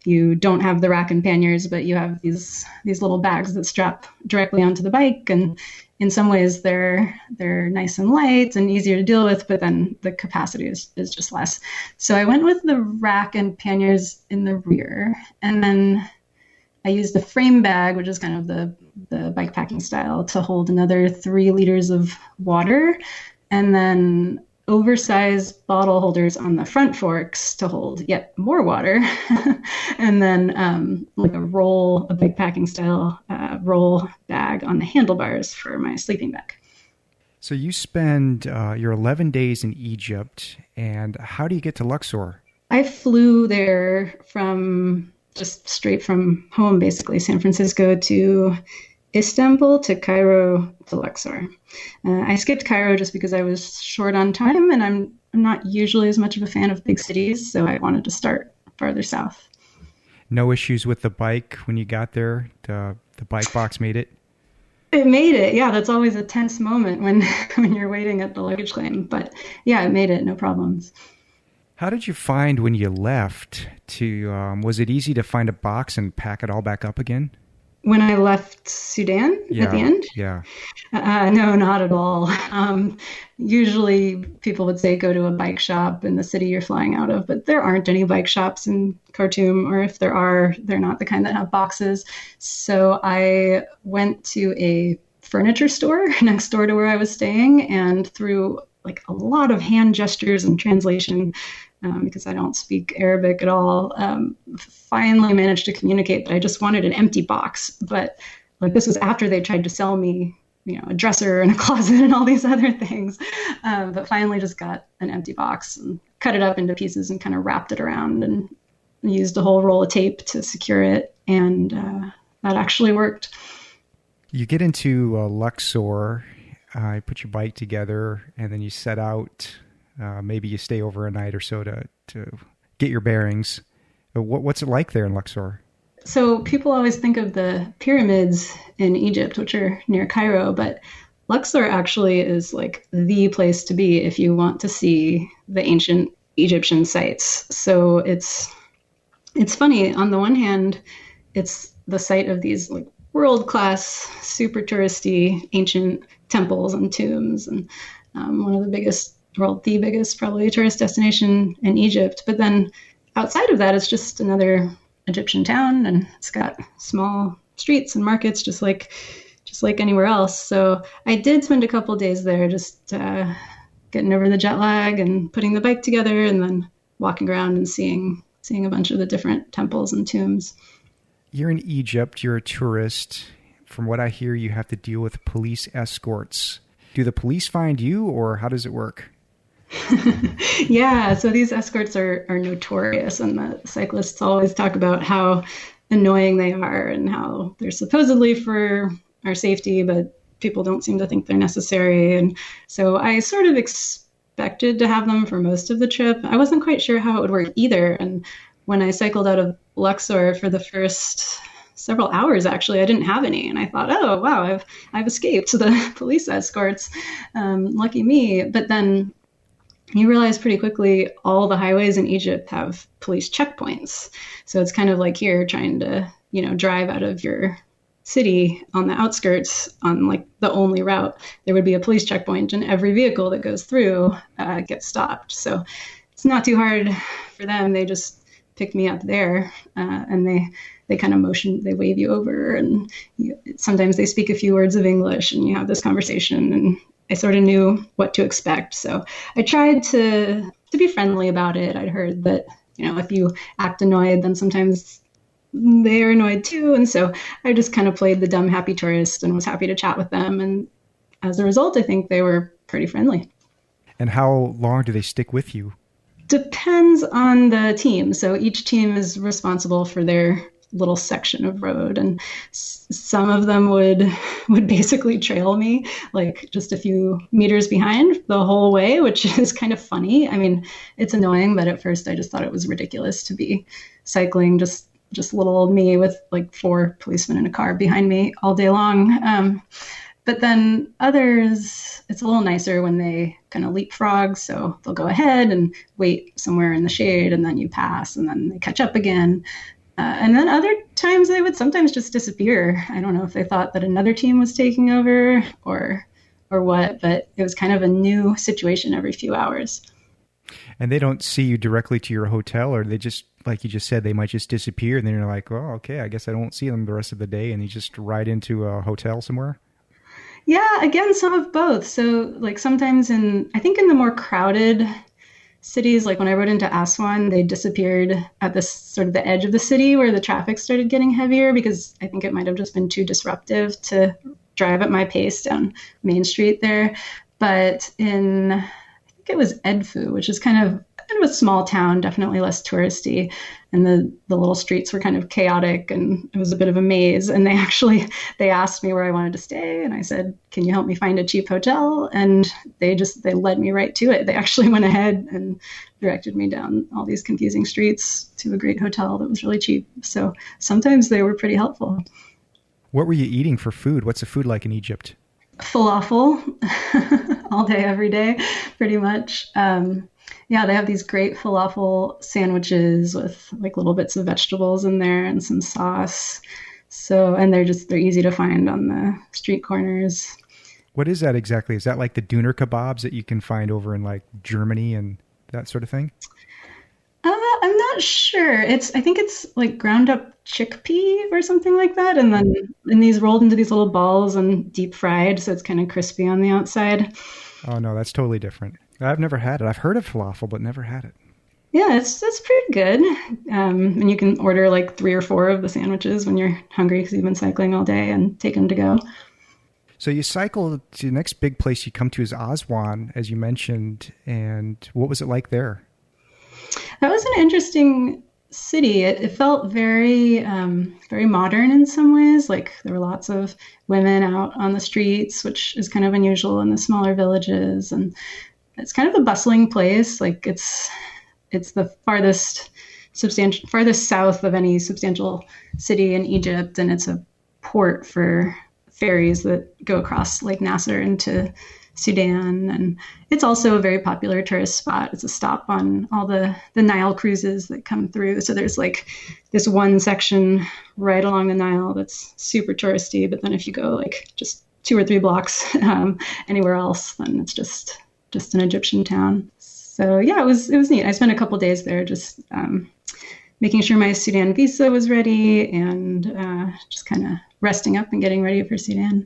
you don't have the rack and panniers, but you have these little bags that strap directly onto the bike. And in some ways they're nice and light and easier to deal with, but then the capacity is just less. So I went with the rack and panniers in the rear. And then I used the frame bag, which is kind of the bike packing style, to hold another 3 liters of water. And then oversized bottle holders on the front forks to hold yet more water. And then like a bike packing style roll bag on the handlebars for my sleeping bag. So you spend your 11 days in Egypt, and how do you get to Luxor? I flew there just straight from home, basically, San Francisco to Istanbul to Cairo to Luxor. I skipped Cairo just because I was short on time, and I'm not usually as much of a fan of big cities, so I wanted to start farther south. No issues with the bike when you got there? The bike box made it? It made it, yeah. That's always a tense moment when you're waiting at the luggage claim. But yeah, it made it, no problems. How did you find when you left was it easy to find a box and pack it all back up again? When I left Sudan at the Yeah, end? yeah. No, not at all. Usually people would say go to a bike shop in the city you're flying out of, but there aren't any bike shops in Khartoum, or if there are, they're not the kind that have boxes. So I went to a furniture store next door to where I was staying, and through like a lot of hand gestures and translation, because I don't speak Arabic at all, finally managed to communicate that I just wanted an empty box. But like this was after they tried to sell me, a dresser and a closet and all these other things. But finally just got an empty box and cut it up into pieces and kind of wrapped it around and used a whole roll of tape to secure it. And that actually worked. You get into Luxor, you put your bike together, and then you set out. Maybe you stay over a night or so to get your bearings. What's it like there in Luxor? So people always think of the pyramids in Egypt, which are near Cairo, but Luxor actually is like the place to be if you want to see the ancient Egyptian sites. So it's funny. On the one hand, it's the site of these like world-class, super touristy ancient temples and tombs, and one of the biggest, the biggest probably tourist destination in Egypt. But then outside of that, it's just another Egyptian town, and it's got small streets and markets just like anywhere else. So I did spend a couple of days there just getting over the jet lag and putting the bike together, and then walking around and seeing a bunch of the different temples and tombs. You're in Egypt, you're a tourist. From what I hear, you have to deal with police escorts. Do the police find you, or how does it work? Yeah, so these escorts are notorious, and the cyclists always talk about how annoying they are and how they're supposedly for our safety, but people don't seem to think they're necessary. And so I sort of expected to have them for most of the trip. I wasn't quite sure how it would work either. And when I cycled out of Luxor for the first several hours, actually, I didn't have any. And I thought, oh, wow, I've escaped the police escorts. Lucky me. But then you realize pretty quickly all the highways in Egypt have police checkpoints. So it's kind of like here trying to, drive out of your city on the outskirts on like the only route. There would be a police checkpoint, and every vehicle that goes through gets stopped. So it's not too hard for them. They just pick me up there, and they kind of they wave you over, and sometimes they speak a few words of English, and you have this conversation, and I sort of knew what to expect. So I tried to be friendly about it. I'd heard that, if you act annoyed, then sometimes they are annoyed too. And so I just kind of played the dumb, happy tourist and was happy to chat with them. And as a result, I think they were pretty friendly. And how long do they stick with you? Depends on the team. So each team is responsible for their little section of road, and some of them would basically trail me like just a few meters behind the whole way, which is kind of funny. I mean, it's annoying, but at first I just thought it was ridiculous to be cycling just little old me with like 4 policemen in a car behind me all day long. But then others, it's a little nicer when they kind of leapfrog. So they'll go ahead and wait somewhere in the shade, and then you pass, and then they catch up again. And then other times they would sometimes just disappear. I don't know if they thought that another team was taking over or what, but it was kind of a new situation every few hours. And they don't see you directly to your hotel, or they just, like you just said, they might just disappear, and then you're like, oh, okay, I guess I won't see them the rest of the day, and you just ride into a hotel somewhere? Yeah, again, some of both. So like sometimes I think in the more crowded cities, like when I rode into Aswan, they disappeared at this sort of the edge of the city where the traffic started getting heavier, because I think it might have just been too disruptive to drive at my pace down Main Street there. But I think it was Edfu, which is kind of a small town, definitely less touristy, and the little streets were kind of chaotic, and it was a bit of a maze. And they asked me where I wanted to stay, and I said, can you help me find a cheap hotel? And they led me right to it. They actually went ahead and directed me down all these confusing streets to a great hotel that was really cheap. So sometimes they were pretty helpful. What were you eating for food? What's the food like in Egypt? Falafel all day, every day. pretty much. Yeah, they have these great falafel sandwiches with like little bits of vegetables in there and some sauce. So, and they're easy to find on the street corners. What is that exactly? Is that like the doner kebabs that you can find over in like Germany and that sort of thing? I'm not sure. I think it's like ground up chickpea or something like that, and these rolled into these little balls and deep fried, so it's kind of crispy on the outside. Oh no, that's totally different. I've never had it. I've heard of falafel, but never had it. Yeah, it's pretty good. And you can order like 3 or 4 of the sandwiches when you're hungry because you've been cycling all day and take them to go. So you cycle to the next big place you come to is Aswan, as you mentioned, and what was it like there? That was an interesting city. It felt very, very modern in some ways. Like there were lots of women out on the streets, which is kind of unusual in the smaller villages. And it's kind of a bustling place. Like it's the farthest south of any substantial city in Egypt, and it's a port for ferries that go across Lake Nasser into Sudan. And it's also a very popular tourist spot. It's a stop on all the Nile cruises that come through. So there's like this one section right along the Nile that's super touristy. But then if you go like just 2 or 3 blocks anywhere else, then it's just an Egyptian town. So yeah, it was neat. I spent a couple days there just making sure my Sudan visa was ready and just kind of resting up and getting ready for Sudan.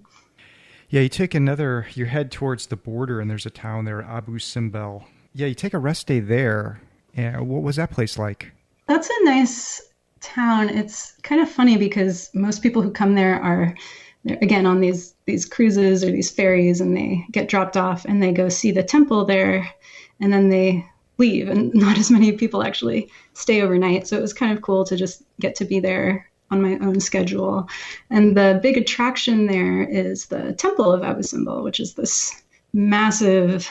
Yeah, you head towards the border and there's a town there, Abu Simbel. Yeah, you take a rest day there. And what was that place like? That's a nice town. It's kind of funny because most people who come there are, again, on these cruises or these ferries, and they get dropped off and they go see the temple there and then they leave, and not as many people actually stay overnight. So it was kind of cool to just get to be there on my own schedule. And the big attraction there is the Temple of Abu Simbel, which is this massive,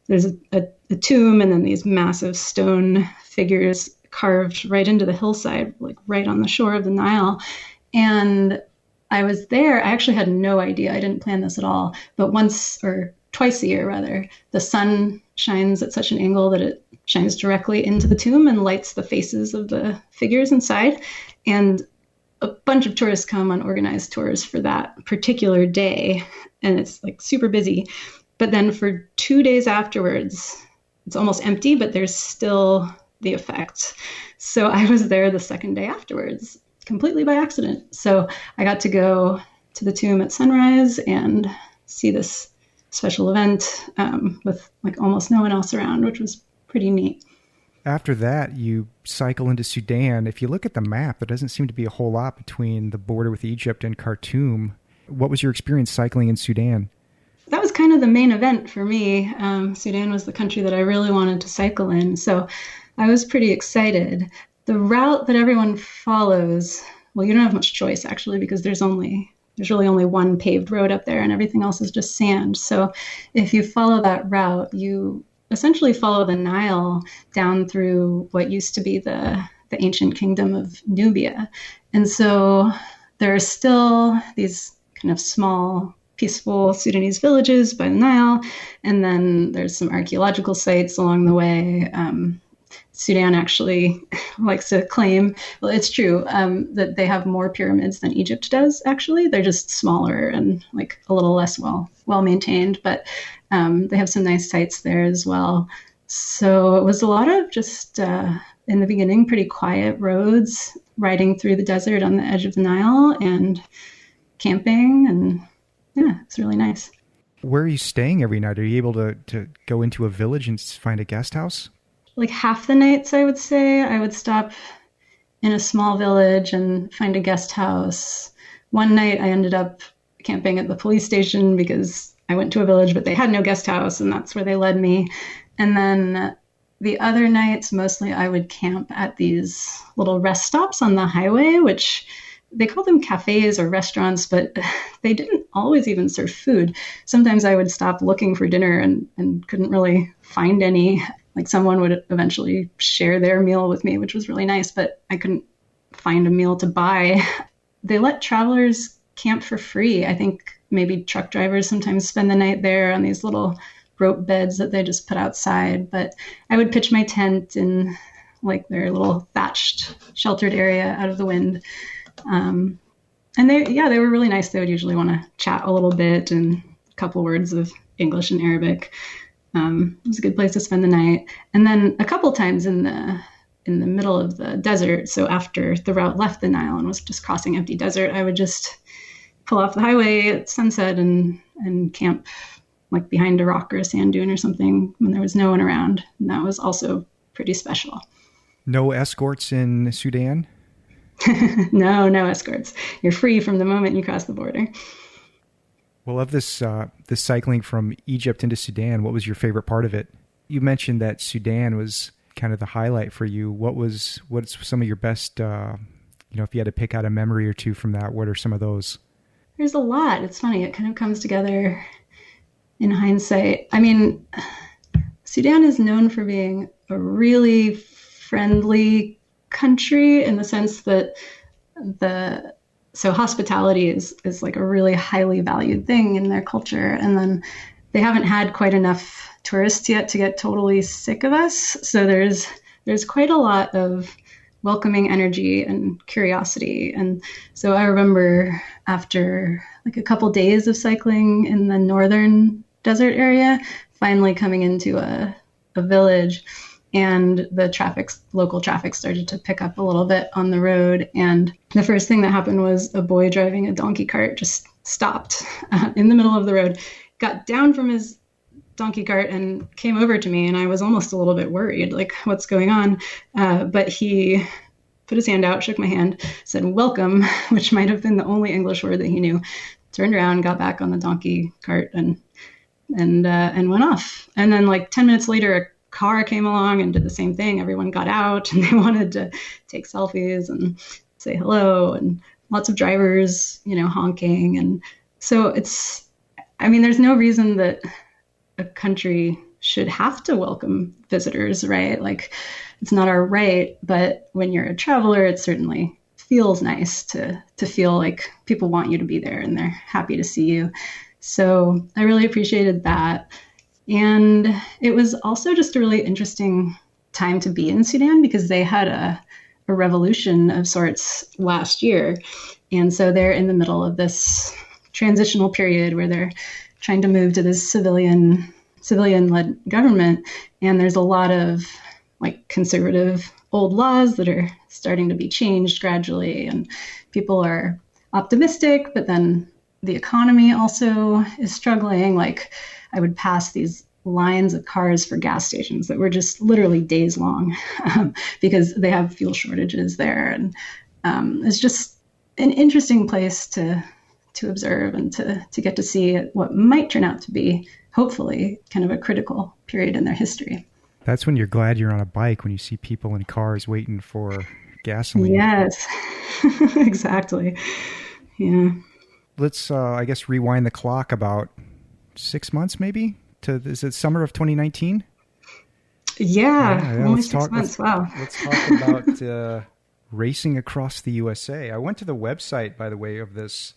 there's a tomb and then these massive stone figures carved right into the hillside, like right on the shore of the Nile. And I was there, I actually had no idea, I didn't plan this at all, but once or twice a year rather, the sun shines at such an angle that it shines directly into the tomb and lights the faces of the figures inside. And a bunch of tourists come on organized tours for that particular day, and it's like super busy. But then for 2 days afterwards, it's almost empty, but there's still the effect. So I was there the second day afterwards, completely by accident. So I got to go to the tomb at sunrise and see this special event with like almost no one else around, which was pretty neat. After that, you cycle into Sudan. If you look at the map, there doesn't seem to be a whole lot between the border with Egypt and Khartoum. What was your experience cycling in Sudan? That was kind of the main event for me. Sudan was the country that I really wanted to cycle in, so I was pretty excited. The route that everyone follows, well, you don't have much choice actually, because there's really only one paved road up there and everything else is just sand. So if you follow that route, you essentially follow the Nile down through what used to be the ancient kingdom of Nubia. And so there are still these kind of small, peaceful Sudanese villages by the Nile. And then there's some archaeological sites along the way. Sudan actually likes to claim, well, it's true, that they have more pyramids than Egypt does, actually. They're just smaller and like a little less well maintained, but they have some nice sites there as well. So it was a lot of just, in the beginning, pretty quiet roads, riding through the desert on the edge of the Nile and camping. And yeah, it's really nice. Where are you staying every night? Are you able to go into a village and find a guest house? Like half the nights, I would say, I would stop in a small village and find a guest house. One night I ended up camping at the police station because I went to a village, but they had no guest house, and that's where they led me. And then the other nights, mostly I would camp at these little rest stops on the highway, which they call them cafes or restaurants, but they didn't always even serve food. Sometimes I would stop looking for dinner and couldn't really find any. Like someone would eventually share their meal with me, which was really nice, but I couldn't find a meal to buy. They let travelers camp for free. I think maybe truck drivers sometimes spend the night there on these little rope beds that they just put outside. But I would pitch my tent in like their little thatched sheltered area out of the wind. And they were really nice. They would usually want to chat a little bit and a couple words of English and Arabic. It was a good place to spend the night. And then a couple times in the middle of the desert, so after the route left the Nile and was just crossing empty desert, I would just pull off the highway at sunset and camp like behind a rock or a sand dune or something when there was no one around. And that was also pretty special. No escorts in Sudan? No escorts. You're free from the moment you cross the border. Well, of this cycling from Egypt into Sudan, what was your favorite part of it? You mentioned that Sudan was kind of the highlight for you. What's some of your best, if you had to pick out a memory or two from that, what are some of those? There's a lot. It's funny. It kind of comes together in hindsight. I mean, Sudan is known for being a really friendly country in the sense that hospitality is like a really highly valued thing in their culture. And then they haven't had quite enough tourists yet to get totally sick of us. So there's quite a lot of welcoming energy and curiosity. And so I remember after like a couple days of cycling in the northern desert area, finally coming into a village, and the local traffic started to pick up a little bit on the road. And the first thing that happened was a boy driving a donkey cart just stopped in the middle of the road, got down from his donkey cart and came over to me. And I was almost a little bit worried, like, what's going on? But he put his hand out, shook my hand, said, "Welcome," which might have been the only English word that he knew, turned around, got back on the donkey cart and went off. And then like 10 minutes later, a car came along and did the same thing. Everyone got out and they wanted to take selfies and say hello, and lots of drivers, honking. And so there's no reason that a country should have to welcome visitors, right? Like, it's not our right, but when you're a traveler, it certainly feels nice to feel like people want you to be there and they're happy to see you. So I really appreciated that. And it was also just a really interesting time to be in Sudan because they had a revolution of sorts last year. And so they're in the middle of this transitional period where they're trying to move to this civilian-led government. And there's a lot of like conservative old laws that are starting to be changed gradually. And people are optimistic, but then the economy also is struggling. Like, I would pass these lines of cars for gas stations that were just literally days long because they have fuel shortages there. And it's just an interesting place to observe and to get to see what might turn out to be, hopefully, kind of a critical period in their history. That's when you're glad you're on a bike, when you see people in cars waiting for gasoline. Yes, exactly. Yeah. Let's, I guess, rewind the clock about 6 months, maybe? Is it summer of 2019? Yeah, only 6 months. Wow. Let's talk about racing across the USA. I went to the website, by the way, of this.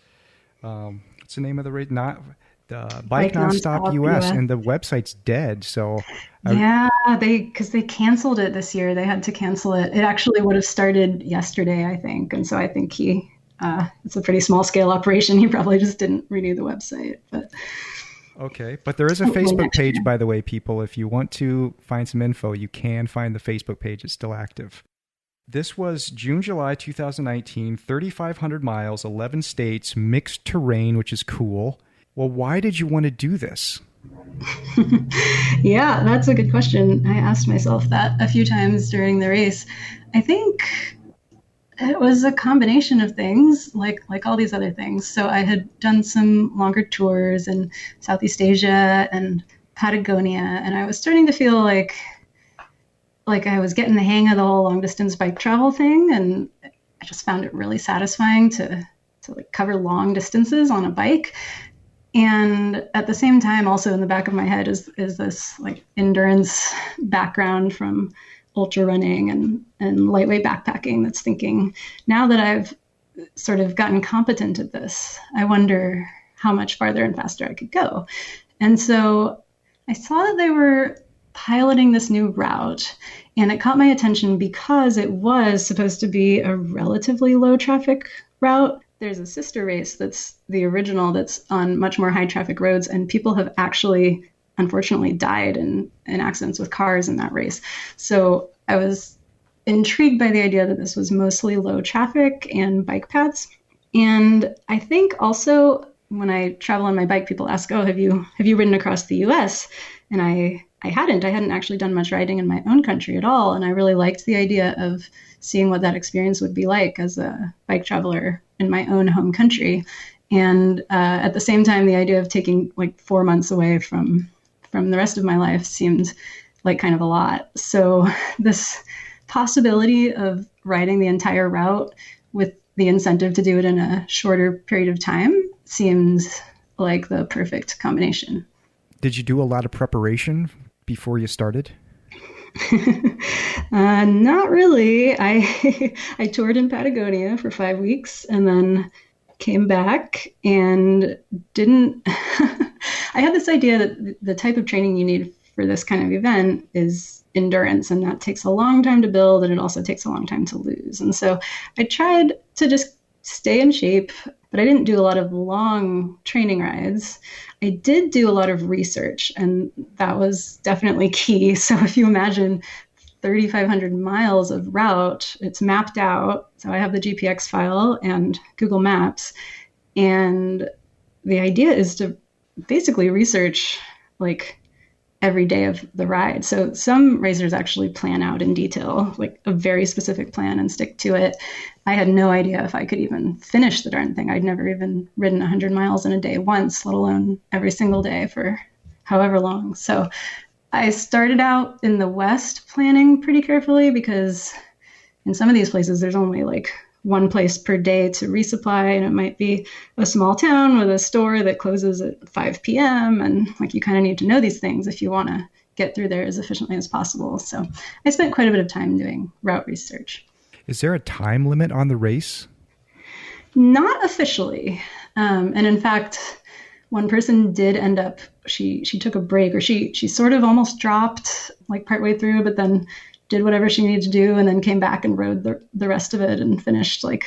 What's the name of the race? Bike Nonstop US, and the website's dead. So because they canceled it this year. They had to cancel it. It actually would have started yesterday, I think. And so I think it's a pretty small scale operation. He probably just didn't renew the website. But okay, but there is a Facebook page, by the way, people. If you want to find some info, you can find the Facebook page. It's still active. This was June-July 2019, 3,500 miles, 11 states, mixed terrain, which is cool. Well, why did you want to do this? Yeah, that's a good question. I asked myself that a few times during the race. I think it was a combination of things, like all these other things. So I had done some longer tours in Southeast Asia and Patagonia, and I was starting to feel like I was getting the hang of the whole long distance bike travel thing, and I just found it really satisfying to like cover long distances on a bike. And at the same time, also in the back of my head is this like endurance background from ultra running and lightweight backpacking that's thinking, now that I've sort of gotten competent at this, I wonder how much farther and faster I could go. And so I saw that they were piloting this new route, and it caught my attention because it was supposed to be a relatively low traffic route. There's a sister race that's the original that's on much more high traffic roads, and people have actually, unfortunately, died in accidents with cars in that race. So I was intrigued by the idea that this was mostly low traffic and bike paths. And I think also when I travel on my bike, people ask, "Oh, have you ridden across the U.S.?" And I hadn't actually done much riding in my own country at all. And I really liked the idea of seeing what that experience would be like as a bike traveler in my own home country. And at the same time, the idea of taking like 4 months away from the rest of my life seemed like kind of a lot. So this possibility of riding the entire route with the incentive to do it in a shorter period of time seems like the perfect combination. Did you do a lot of preparation before you started? Not really. I toured in Patagonia for 5 weeks and then came back and didn't. I had this idea that the type of training you need for this kind of event is endurance, and that takes a long time to build, and it also takes a long time to lose. And so I tried to just stay in shape, but I didn't do a lot of long training rides. I did do a lot of research, and that was definitely key. So if you imagine 3,500 miles of route, it's mapped out. So I have the GPX file and Google Maps. And the idea is to basically research like every day of the ride. So some racers actually plan out in detail, like a very specific plan and stick to it. I had no idea if I could even finish the darn thing. I'd never even ridden 100 miles in a day once, let alone every single day for however long. So I started out in the West planning pretty carefully because in some of these places, there's only like one place per day to resupply, and it might be a small town with a store that closes at 5 p.m. And like you kind of need to know these things if you want to get through there as efficiently as possible. So I spent quite a bit of time doing route research. Is there a time limit on the race? Not officially. And in fact, one person did end up, she took a break, or she sort of almost dropped like partway through, but then did whatever she needed to do and then came back and rode the rest of it and finished like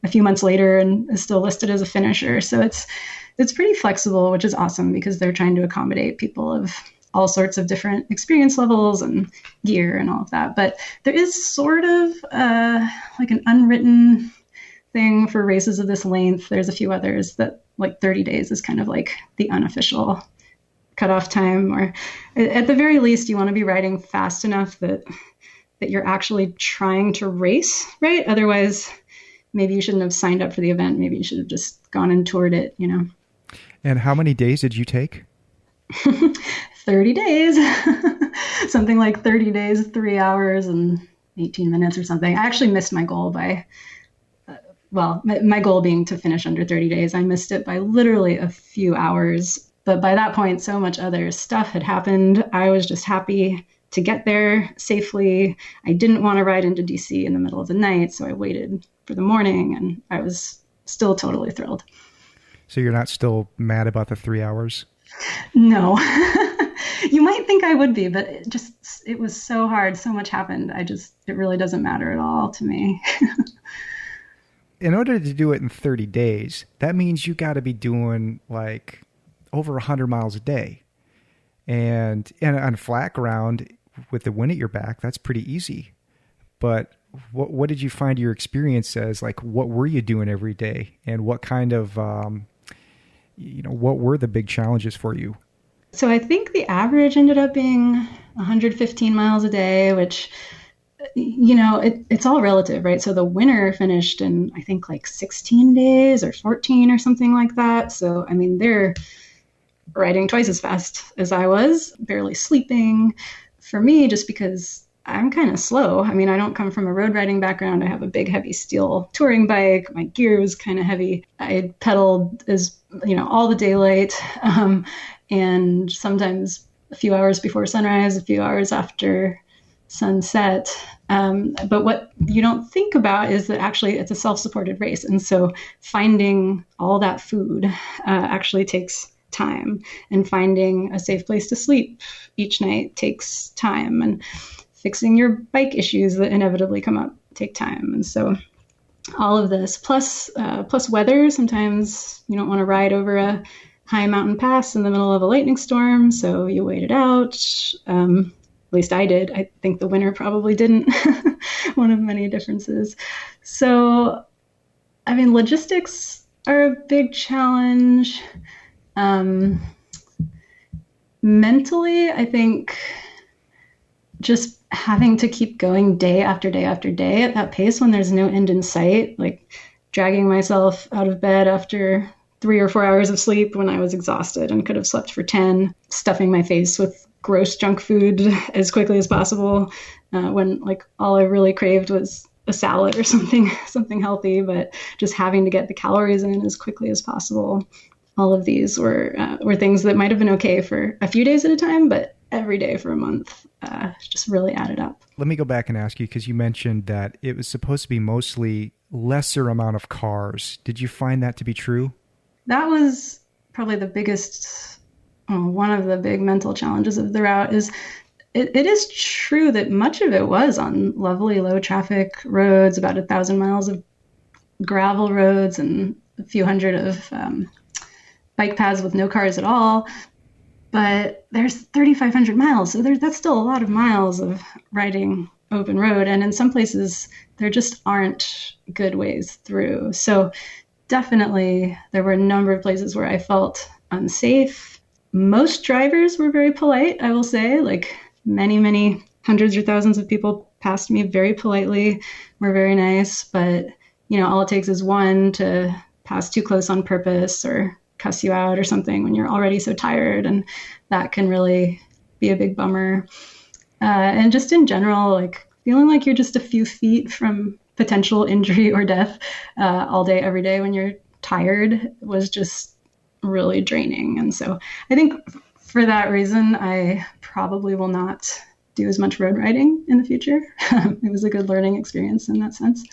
a few months later and is still listed as a finisher. So it's pretty flexible, which is awesome because they're trying to accommodate people of all sorts of different experience levels and gear and all of that. But there is sort of like an unwritten thing for races of this length. There's a few others that like 30 days is kind of like the unofficial cutoff time, or at the very least, you want to be riding fast enough that you're actually trying to race, right? Otherwise, maybe you shouldn't have signed up for the event. Maybe you should have just gone and toured it, you know? And how many days did you take? 30 days, something like 30 days, 3 hours and 18 minutes or something. I actually missed my goal by, my goal being to finish under 30 days. I missed it by literally a few hours. But by that point, so much other stuff had happened. I was just happy to get there safely. I didn't want to ride into DC in the middle of the night, so I waited for the morning, and I was still totally thrilled. So you're not still mad about the 3 hours? No. You might think I would be, but it was so hard. So much happened. It really doesn't matter at all to me. In order to do it in 30 days, that means you got to be doing like over 100 miles a day. And on flat ground with the wind at your back, that's pretty easy. But what did you find your experience as? Like, what were you doing every day? And what kind of, what were the big challenges for you? So I think the average ended up being 115 miles a day, which, it's all relative, right? So the winner finished in, I think, like 16 days or 14 or something like that. So, I mean, they're riding twice as fast as I was, barely sleeping. For me, just because I'm kind of slow. I mean, I don't come from a road riding background. I have a big, heavy steel touring bike. My gear was kind of heavy. I had pedaled all the daylight, and sometimes a few hours before sunrise, a few hours after sunset. But what you don't think about is that actually it's a self-supported race. And so finding all that food actually takes time, and finding a safe place to sleep each night takes time, and fixing your bike issues that inevitably come up take time. And so all of this plus weather. Sometimes you don't want to ride over a high mountain pass in the middle of a lightning storm, so you wait it out. At least I did. I think the winter probably didn't. One of many differences. So, I mean, logistics are a big challenge. Mentally, I think just having to keep going day after day after day at that pace when there's no end in sight, like dragging myself out of bed after 3 or 4 hours of sleep when I was exhausted and could have slept for 10, stuffing my face with gross junk food as quickly as possible, when like all I really craved was a salad or something healthy, but just having to get the calories in as quickly as possible. All of these were things that might have been okay for a few days at a time, but every day for a month just really added up. Let me go back and ask you, because you mentioned that it was supposed to be mostly lesser amount of cars. Did you find that to be true? That was probably the biggest, one of the big mental challenges of the route. Is it is true that much of it was on lovely low traffic roads, about 1,000 miles of gravel roads and a few hundred of bike paths with no cars at all. But there's 3,500 miles, so that's still a lot of miles of riding open road. And in some places, there just aren't good ways through. So definitely, there were a number of places where I felt unsafe. Most drivers were very polite, I will say. Like many, many hundreds or thousands of people passed me very politely, were very nice. But, all it takes is one to pass too close on purpose or cuss you out or something when you're already so tired. And that can really be a big bummer. And just in general, like feeling like you're just a few feet from potential injury or death all day, every day when you're tired was just really draining. And so I think for that reason, I probably will not do as much road riding in the future. It was a good learning experience in that sense.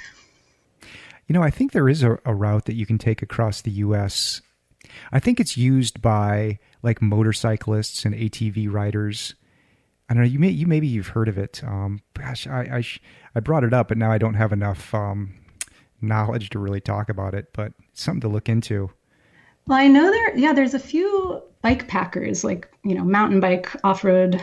I think there is a route that you can take across the U.S. I think it's used by like motorcyclists and ATV riders. I don't know. Maybe you've heard of it. I brought it up, but now I don't have enough knowledge to really talk about it. But it's something to look into. Well, I know there's a few bike packers, like mountain bike off-road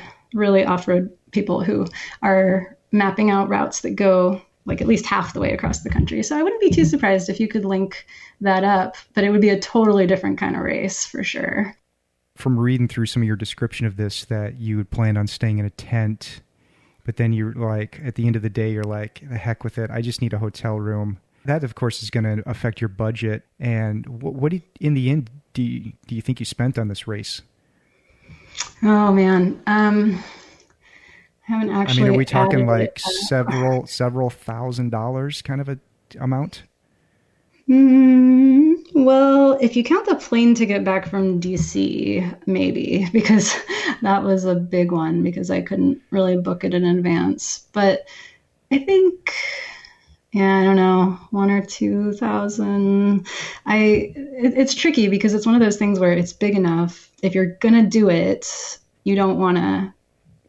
people who are mapping out routes that go like at least half the way across the country. So I wouldn't be too surprised if you could link that up, but it would be a totally different kind of race for sure. From reading through some of your description of this, that you would plan on staying in a tent, but then you're like, at the end of the day, you're like, the heck with it. I just need a hotel room. That, of course, is going to affect your budget. And what in the end, do you think you spent on this race? Oh, man. Haven't actually. I mean, are we talking like several $1,000s kind of a amount? Well, if you count the plane ticket back from DC, maybe, because that was a big one because I couldn't really book it in advance. But I think, I don't know, 1,000 or 2,000. It's tricky because it's one of those things where it's big enough. If you're gonna do it, you don't want to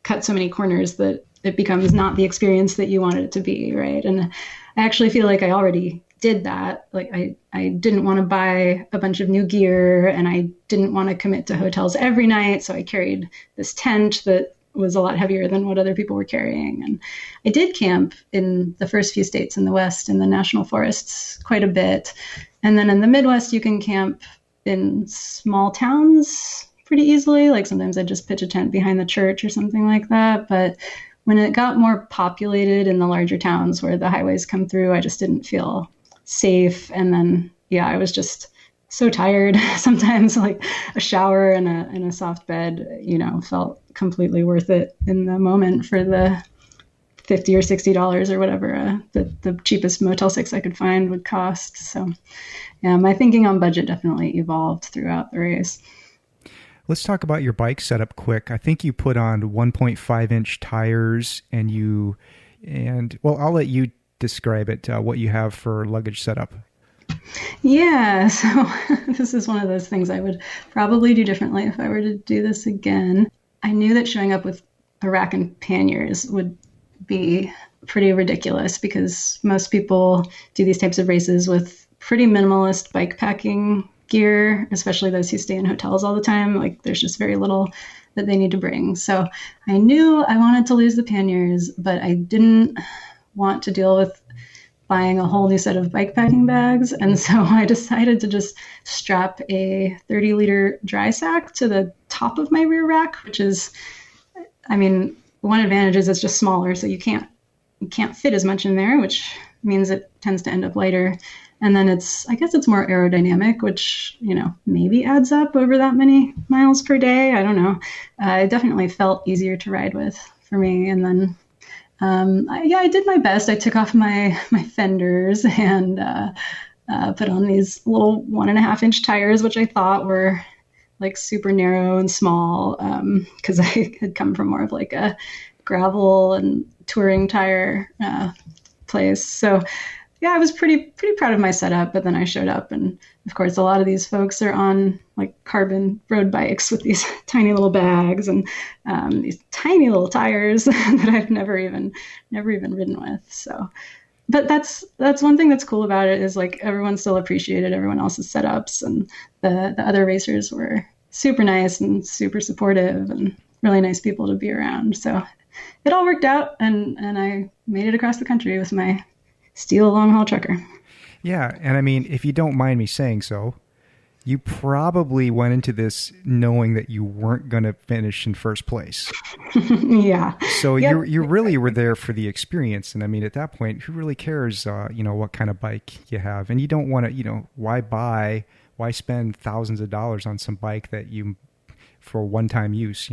cut so many corners that it becomes not the experience that you wanted it to be, right? And I actually feel like I already did that. Like I didn't want to buy a bunch of new gear, and I didn't want to commit to hotels every night. So I carried this tent that was a lot heavier than what other people were carrying. And I did camp in the first few states in the West in the national forests quite a bit. And then in the Midwest, you can camp in small towns pretty easily. Like sometimes I'd just pitch a tent behind the church or something like that. But when it got more populated in the larger towns where the highways come through, I just didn't feel safe. And then, I was just so tired. Sometimes like a shower and a soft bed, felt completely worth it in the moment for the $50 or $60 or whatever the cheapest Motel 6 I could find would cost. So my thinking on budget definitely evolved throughout the race. Let's talk about your bike setup quick. I think you put on 1.5-inch tires and I'll let you describe it, what you have for luggage setup. Yeah, so this is one of those things I would probably do differently if I were to do this again. I knew that showing up with a rack and panniers would be pretty ridiculous because most people do these types of races with pretty minimalist bike packing gear, especially those who stay in hotels all the time. Like there's just very little that they need to bring. So I knew I wanted to lose the panniers, but I didn't want to deal with buying a whole new set of bike packing bags. And so I decided to just strap a 30-liter dry sack to the top of my rear rack, which is, I mean, one advantage is it's just smaller, so you can't fit as much in there, which means it tends to end up lighter. And then I guess it's more aerodynamic, which, maybe adds up over that many miles per day. I don't know. It definitely felt easier to ride with for me. And then I did my best. I took off my fenders and put on these little 1.5-inch tires, which I thought were like super narrow and small because I had come from more of like a gravel and touring tire place. So yeah, I was pretty proud of my setup. But then I showed up, and of course, a lot of these folks are on like carbon road bikes with these tiny little bags and these tiny little tires that I've never even ridden with. So, but that's one thing that's cool about it is like everyone still appreciated everyone else's setups, and the other racers were super nice and super supportive and really nice people to be around. So it all worked out, and I made it across the country with my steel long haul trucker. Yeah. And I mean, if you don't mind me saying so, you probably went into this knowing that you weren't going to finish in first place. Yeah. So you really were there for the experience. And I mean, at that point, who really cares, what kind of bike you have? And you don't want to, why spend thousands of dollars on some bike that for one-time use,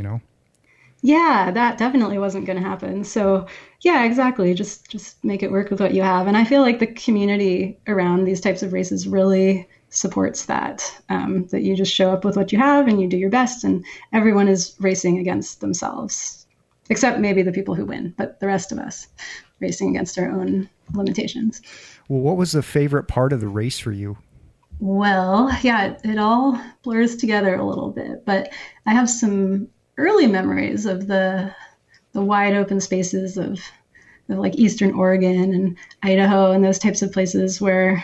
Yeah, that definitely wasn't going to happen. So yeah, exactly. Just make it work with what you have. And I feel like the community around these types of races really supports that, that you just show up with what you have and you do your best, and everyone is racing against themselves, except maybe the people who win, but the rest of us racing against our own limitations. Well, what was the favorite part of the race for you? Well, yeah, it all blurs together a little bit, but I have some early memories of the wide open spaces of like Eastern Oregon and Idaho and those types of places where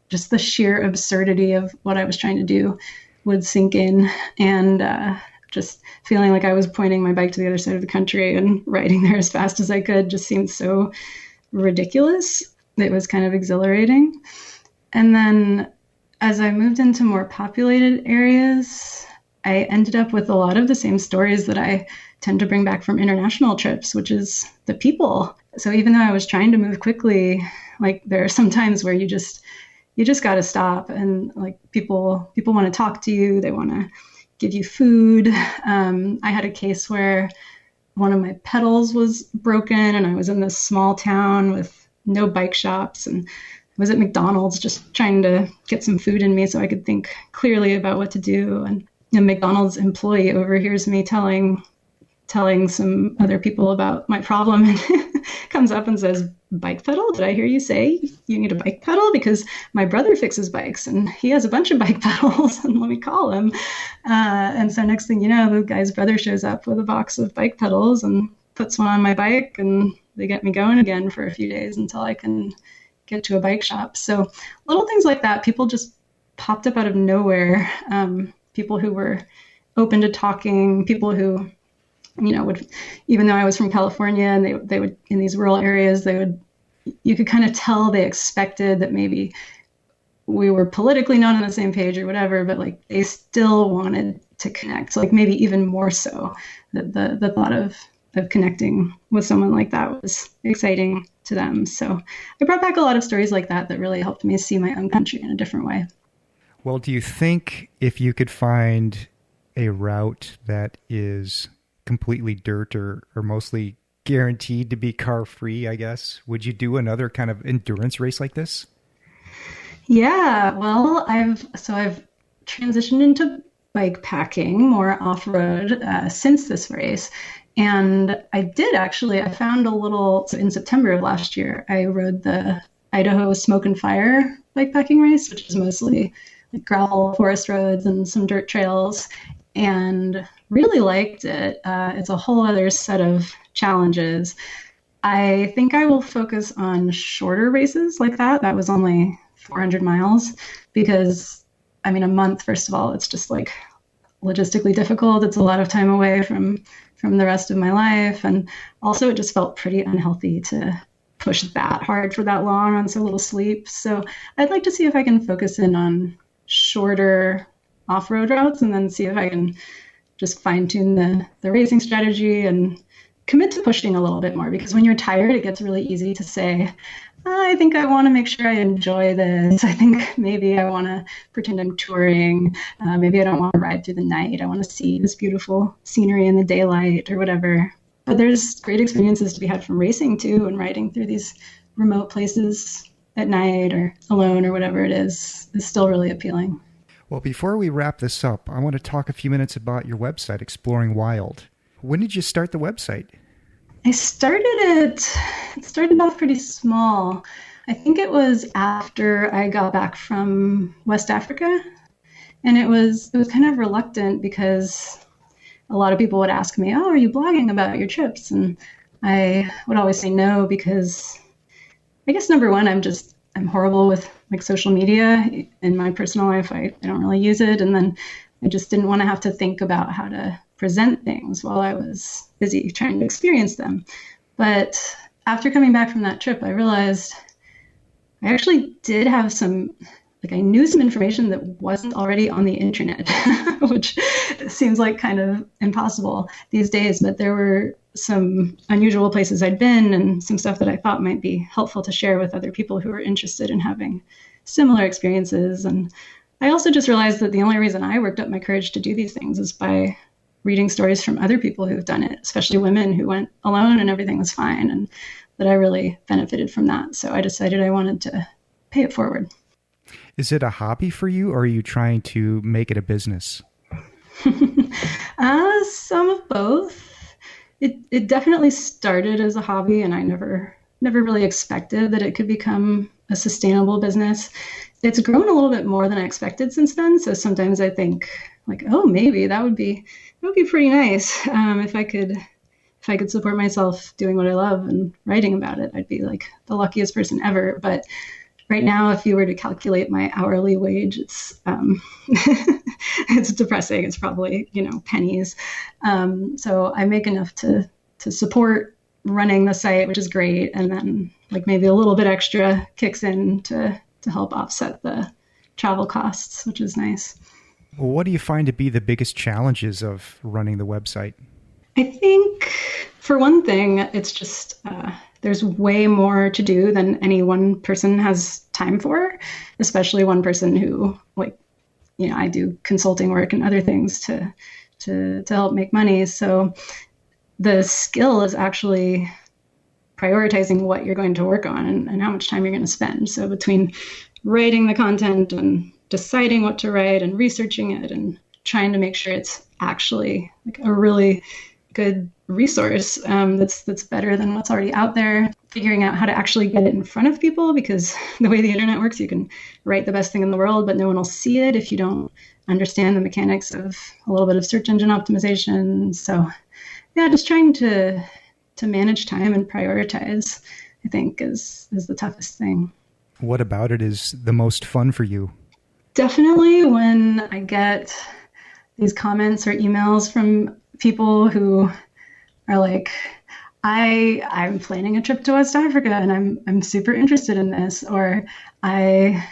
just the sheer absurdity of what I was trying to do would sink in, and just feeling like I was pointing my bike to the other side of the country and riding there as fast as I could just seemed so ridiculous. It was kind of exhilarating. And then as I moved into more populated areas, I ended up with a lot of the same stories that I tend to bring back from international trips, which is the people. So even though I was trying to move quickly, like there are some times where you just got to stop, and like people want to talk to you. They want to give you food. I had a case where one of my pedals was broken, and I was in this small town with no bike shops, and I was at McDonald's just trying to get some food in me so I could think clearly about what to do. And a McDonald's employee overhears me telling some other people about my problem, and comes up and says, "Bike pedal? Did I hear you say you need a bike pedal? Because my brother fixes bikes and he has a bunch of bike pedals, and let me call him." And so next thing you know, the guy's brother shows up with a box of bike pedals and puts one on my bike, and they get me going again for a few days until I can get to a bike shop. So little things like that, people just popped up out of nowhere. People who were open to talking, people who, would, even though I was from California and they would, in these rural areas, you could kind of tell they expected that maybe we were politically not on the same page or whatever, but like they still wanted to connect, like maybe even more so. The thought of connecting with someone like that was exciting to them. So I brought back a lot of stories like that really helped me see my own country in a different way. Well, do you think if you could find a route that is completely dirt or mostly guaranteed to be car free, I guess, would you do another kind of endurance race like this? Yeah, well, I've transitioned into bike packing more off-road since this race. And I found so in September of last year, I rode the Idaho Smoke and Fire bikepacking race, which is mostly like gravel forest roads and some dirt trails, and really liked it. It's a whole other set of challenges. I think I will focus on shorter races like that. That was only 400 miles because, I mean, a month, first of all, it's just like logistically difficult. It's a lot of time away from the rest of my life. And also it just felt pretty unhealthy to push that hard for that long on so little sleep. So I'd like to see if I can focus in on shorter off-road routes and then see if I can just fine-tune the racing strategy and commit to pushing a little bit more, because when you're tired, it gets really easy to say, I think I want to make sure I enjoy this. I think maybe I want to pretend I'm touring. Maybe I don't want to ride through the night. I want to see this beautiful scenery in the daylight or whatever. But there's great experiences to be had from racing too, and riding through these remote places at night or alone or whatever it is still really appealing. Well, before we wrap this up, I want to talk a few minutes about your website, Exploring Wild. When did you start the website? It started off pretty small. I think it was after I got back from West Africa. And it was kind of reluctant because a lot of people would ask me, oh, are you blogging about your trips? And I would always say no, because I guess number one, I'm horrible with like social media in my personal life. I don't really use it. And then I just didn't want to have to think about how to present things while I was busy trying to experience them. But after coming back from that trip, I realized I actually did have I knew some information that wasn't already on the internet, which seems like kind of impossible these days, but there were some unusual places I'd been and some stuff that I thought might be helpful to share with other people who are interested in having similar experiences. And I also just realized that the only reason I worked up my courage to do these things is by reading stories from other people who've done it, especially women who went alone and everything was fine, and that I really benefited from that. So I decided I wanted to pay it forward. Is it a hobby for you, or are you trying to make it a business? Some of both. It definitely started as a hobby, and I never really expected that it could become a sustainable business. It's grown a little bit more than I expected since then. So sometimes I think like, oh, maybe that would be pretty nice if I could support myself doing what I love and writing about it. I'd be like the luckiest person ever. But right now, if you were to calculate my hourly wage, it's it's depressing. It's probably pennies. So I make enough to support running the site, which is great, and then like maybe a little bit extra kicks in to help offset the travel costs, which is nice. Well, what do you find to be the biggest challenges of running the website? I think, for one thing, it's just there's way more to do than any one person has time for, especially one person who, I do consulting work and other things to help make money. So the skill is actually prioritizing what you're going to work on and how much time you're going to spend. So between writing the content and deciding what to write and researching it and trying to make sure it's actually like a really good resource that's better than what's already out there, figuring out how to actually get it in front of people, because the way the internet works, you can write the best thing in the world, but no one will see it if you don't understand the mechanics of a little bit of search engine optimization. So yeah, just trying to manage time and prioritize, I think, is the toughest thing. What about it is the most fun for you? Definitely when I get these comments or emails from people who are like, I'm planning a trip to West Africa and I'm super interested in this, or I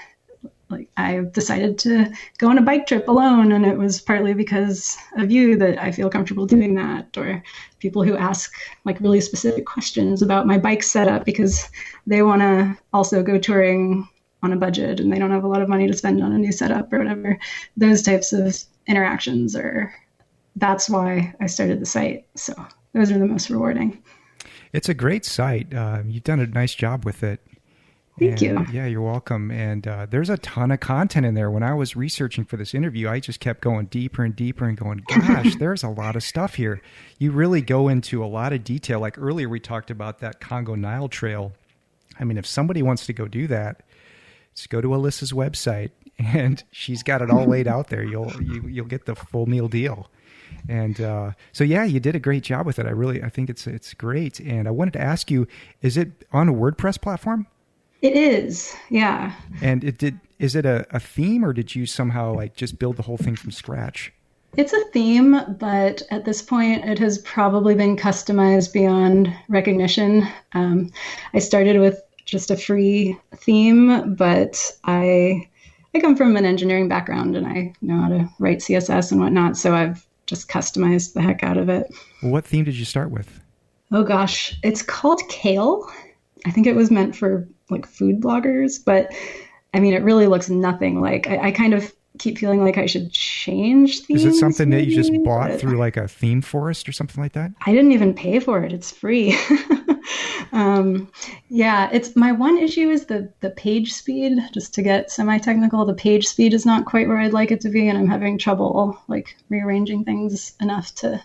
decided to go on a bike trip alone and it was partly because of you that I feel comfortable doing that, or people who ask like really specific questions about my bike setup because they want to also go touring on a budget and they don't have a lot of money to spend on a new setup or whatever. Those types of interactions that's why I started the site. So those are the most rewarding. It's a great site. You've done a nice job with it. Thank you. Yeah, you're welcome. And there's a ton of content in there. When I was researching for this interview, I just kept going deeper and deeper and going, gosh, there's a lot of stuff here. You really go into a lot of detail. Like earlier, we talked about that Congo Nile Trail. I mean, if somebody wants to go do that, Just go to Alyssa's website, and she's got it all laid out there. You'll get the full meal deal. And so, yeah, you did a great job with it. I think it's great. And I wanted to ask you, is it on a WordPress platform? It is, yeah. And is it a theme, or did you somehow like just build the whole thing from scratch? It's a theme, but at this point, it has probably been customized beyond recognition. I started with just a free theme, but I come from an engineering background, and I know how to write CSS and whatnot, so I've just customized the heck out of it. Well, what theme did you start with? Oh gosh, it's called Kale. I think it was meant for like food bloggers, but I mean, it really looks nothing like. I kind of keep feeling like I should change themes. Is it something that you just bought but through like a theme forest or something like that? I didn't even pay for it. It's free. Yeah, it's my one issue is the page speed. Just to get semi-technical, the page speed is not quite where I'd like it to be, and I'm having trouble like rearranging things enough to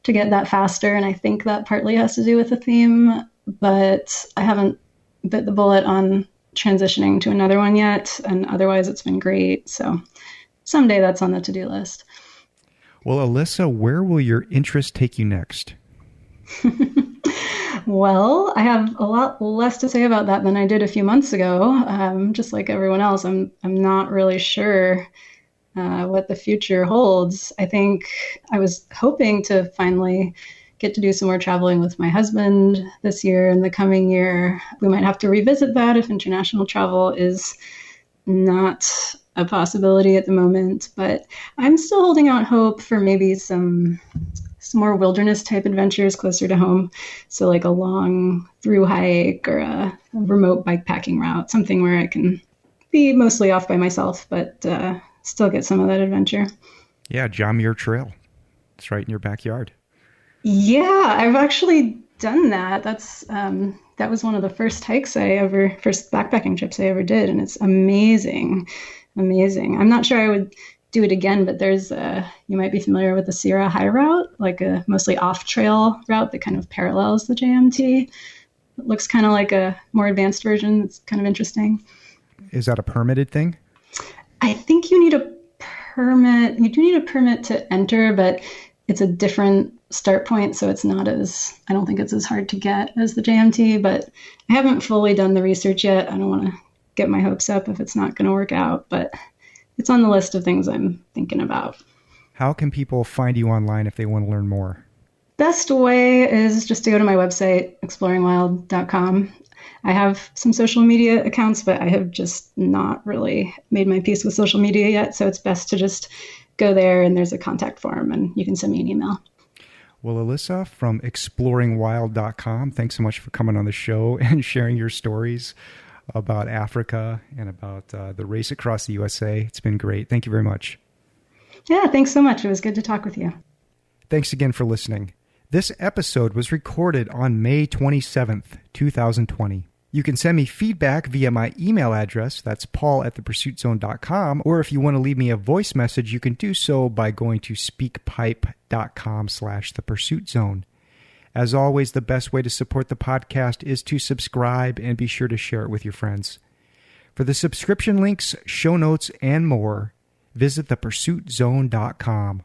get that faster. And I think that partly has to do with the theme, but I haven't bit the bullet on transitioning to another one yet. And otherwise, it's been great. So someday that's on the to-do list. Well, Alissa, where will your interest take you next? Well, I have a lot less to say about that than I did a few months ago. Just like everyone else, I'm not really sure what the future holds. I think I was hoping to finally get to do some more traveling with my husband this year and the coming year. We might have to revisit that if international travel is not a possibility at the moment, but I'm still holding out hope for maybe some more wilderness type adventures closer to home. So like a long through hike or a remote bike packing route, something where I can be mostly off by myself, but still get some of that adventure. Yeah, John Muir Trail. It's right in your backyard. Yeah, I've actually done that. That was one of the first backpacking trips I ever did, and it's amazing. I'm not sure I would do it again, but there's you might be familiar with the Sierra High Route, like a mostly off-trail route that kind of parallels the JMT. It looks kind of like a more advanced version. It's kind of interesting. Is that a permitted thing? I think you need a permit. You do need a permit to enter, but it's a different start point, so I don't think it's as hard to get as the JMT, but I haven't fully done the research yet. I don't want to get my hopes up if it's not going to work out, but it's on the list of things I'm thinking about. How can people find you online if they want to learn more? Best way is just to go to my website, exploringwild.com. I have some social media accounts, but I have just not really made my peace with social media yet, so it's best to just go there, and there's a contact form, and you can send me an email. Well, Alissa from exploringwild.com, thanks so much for coming on the show and sharing your stories about Africa and about the race across the USA. It's been great. Thank you very much. Yeah, thanks so much. It was good to talk with you. Thanks again for listening. This episode was recorded on May 27th, 2020. You can send me feedback via my email address, that's paul@thepursuitzone.com, or if you want to leave me a voice message, you can do so by going to speakpipe.com/thepursuitzone. As always, the best way to support the podcast is to subscribe and be sure to share it with your friends. For the subscription links, show notes, and more, visit thepursuitzone.com.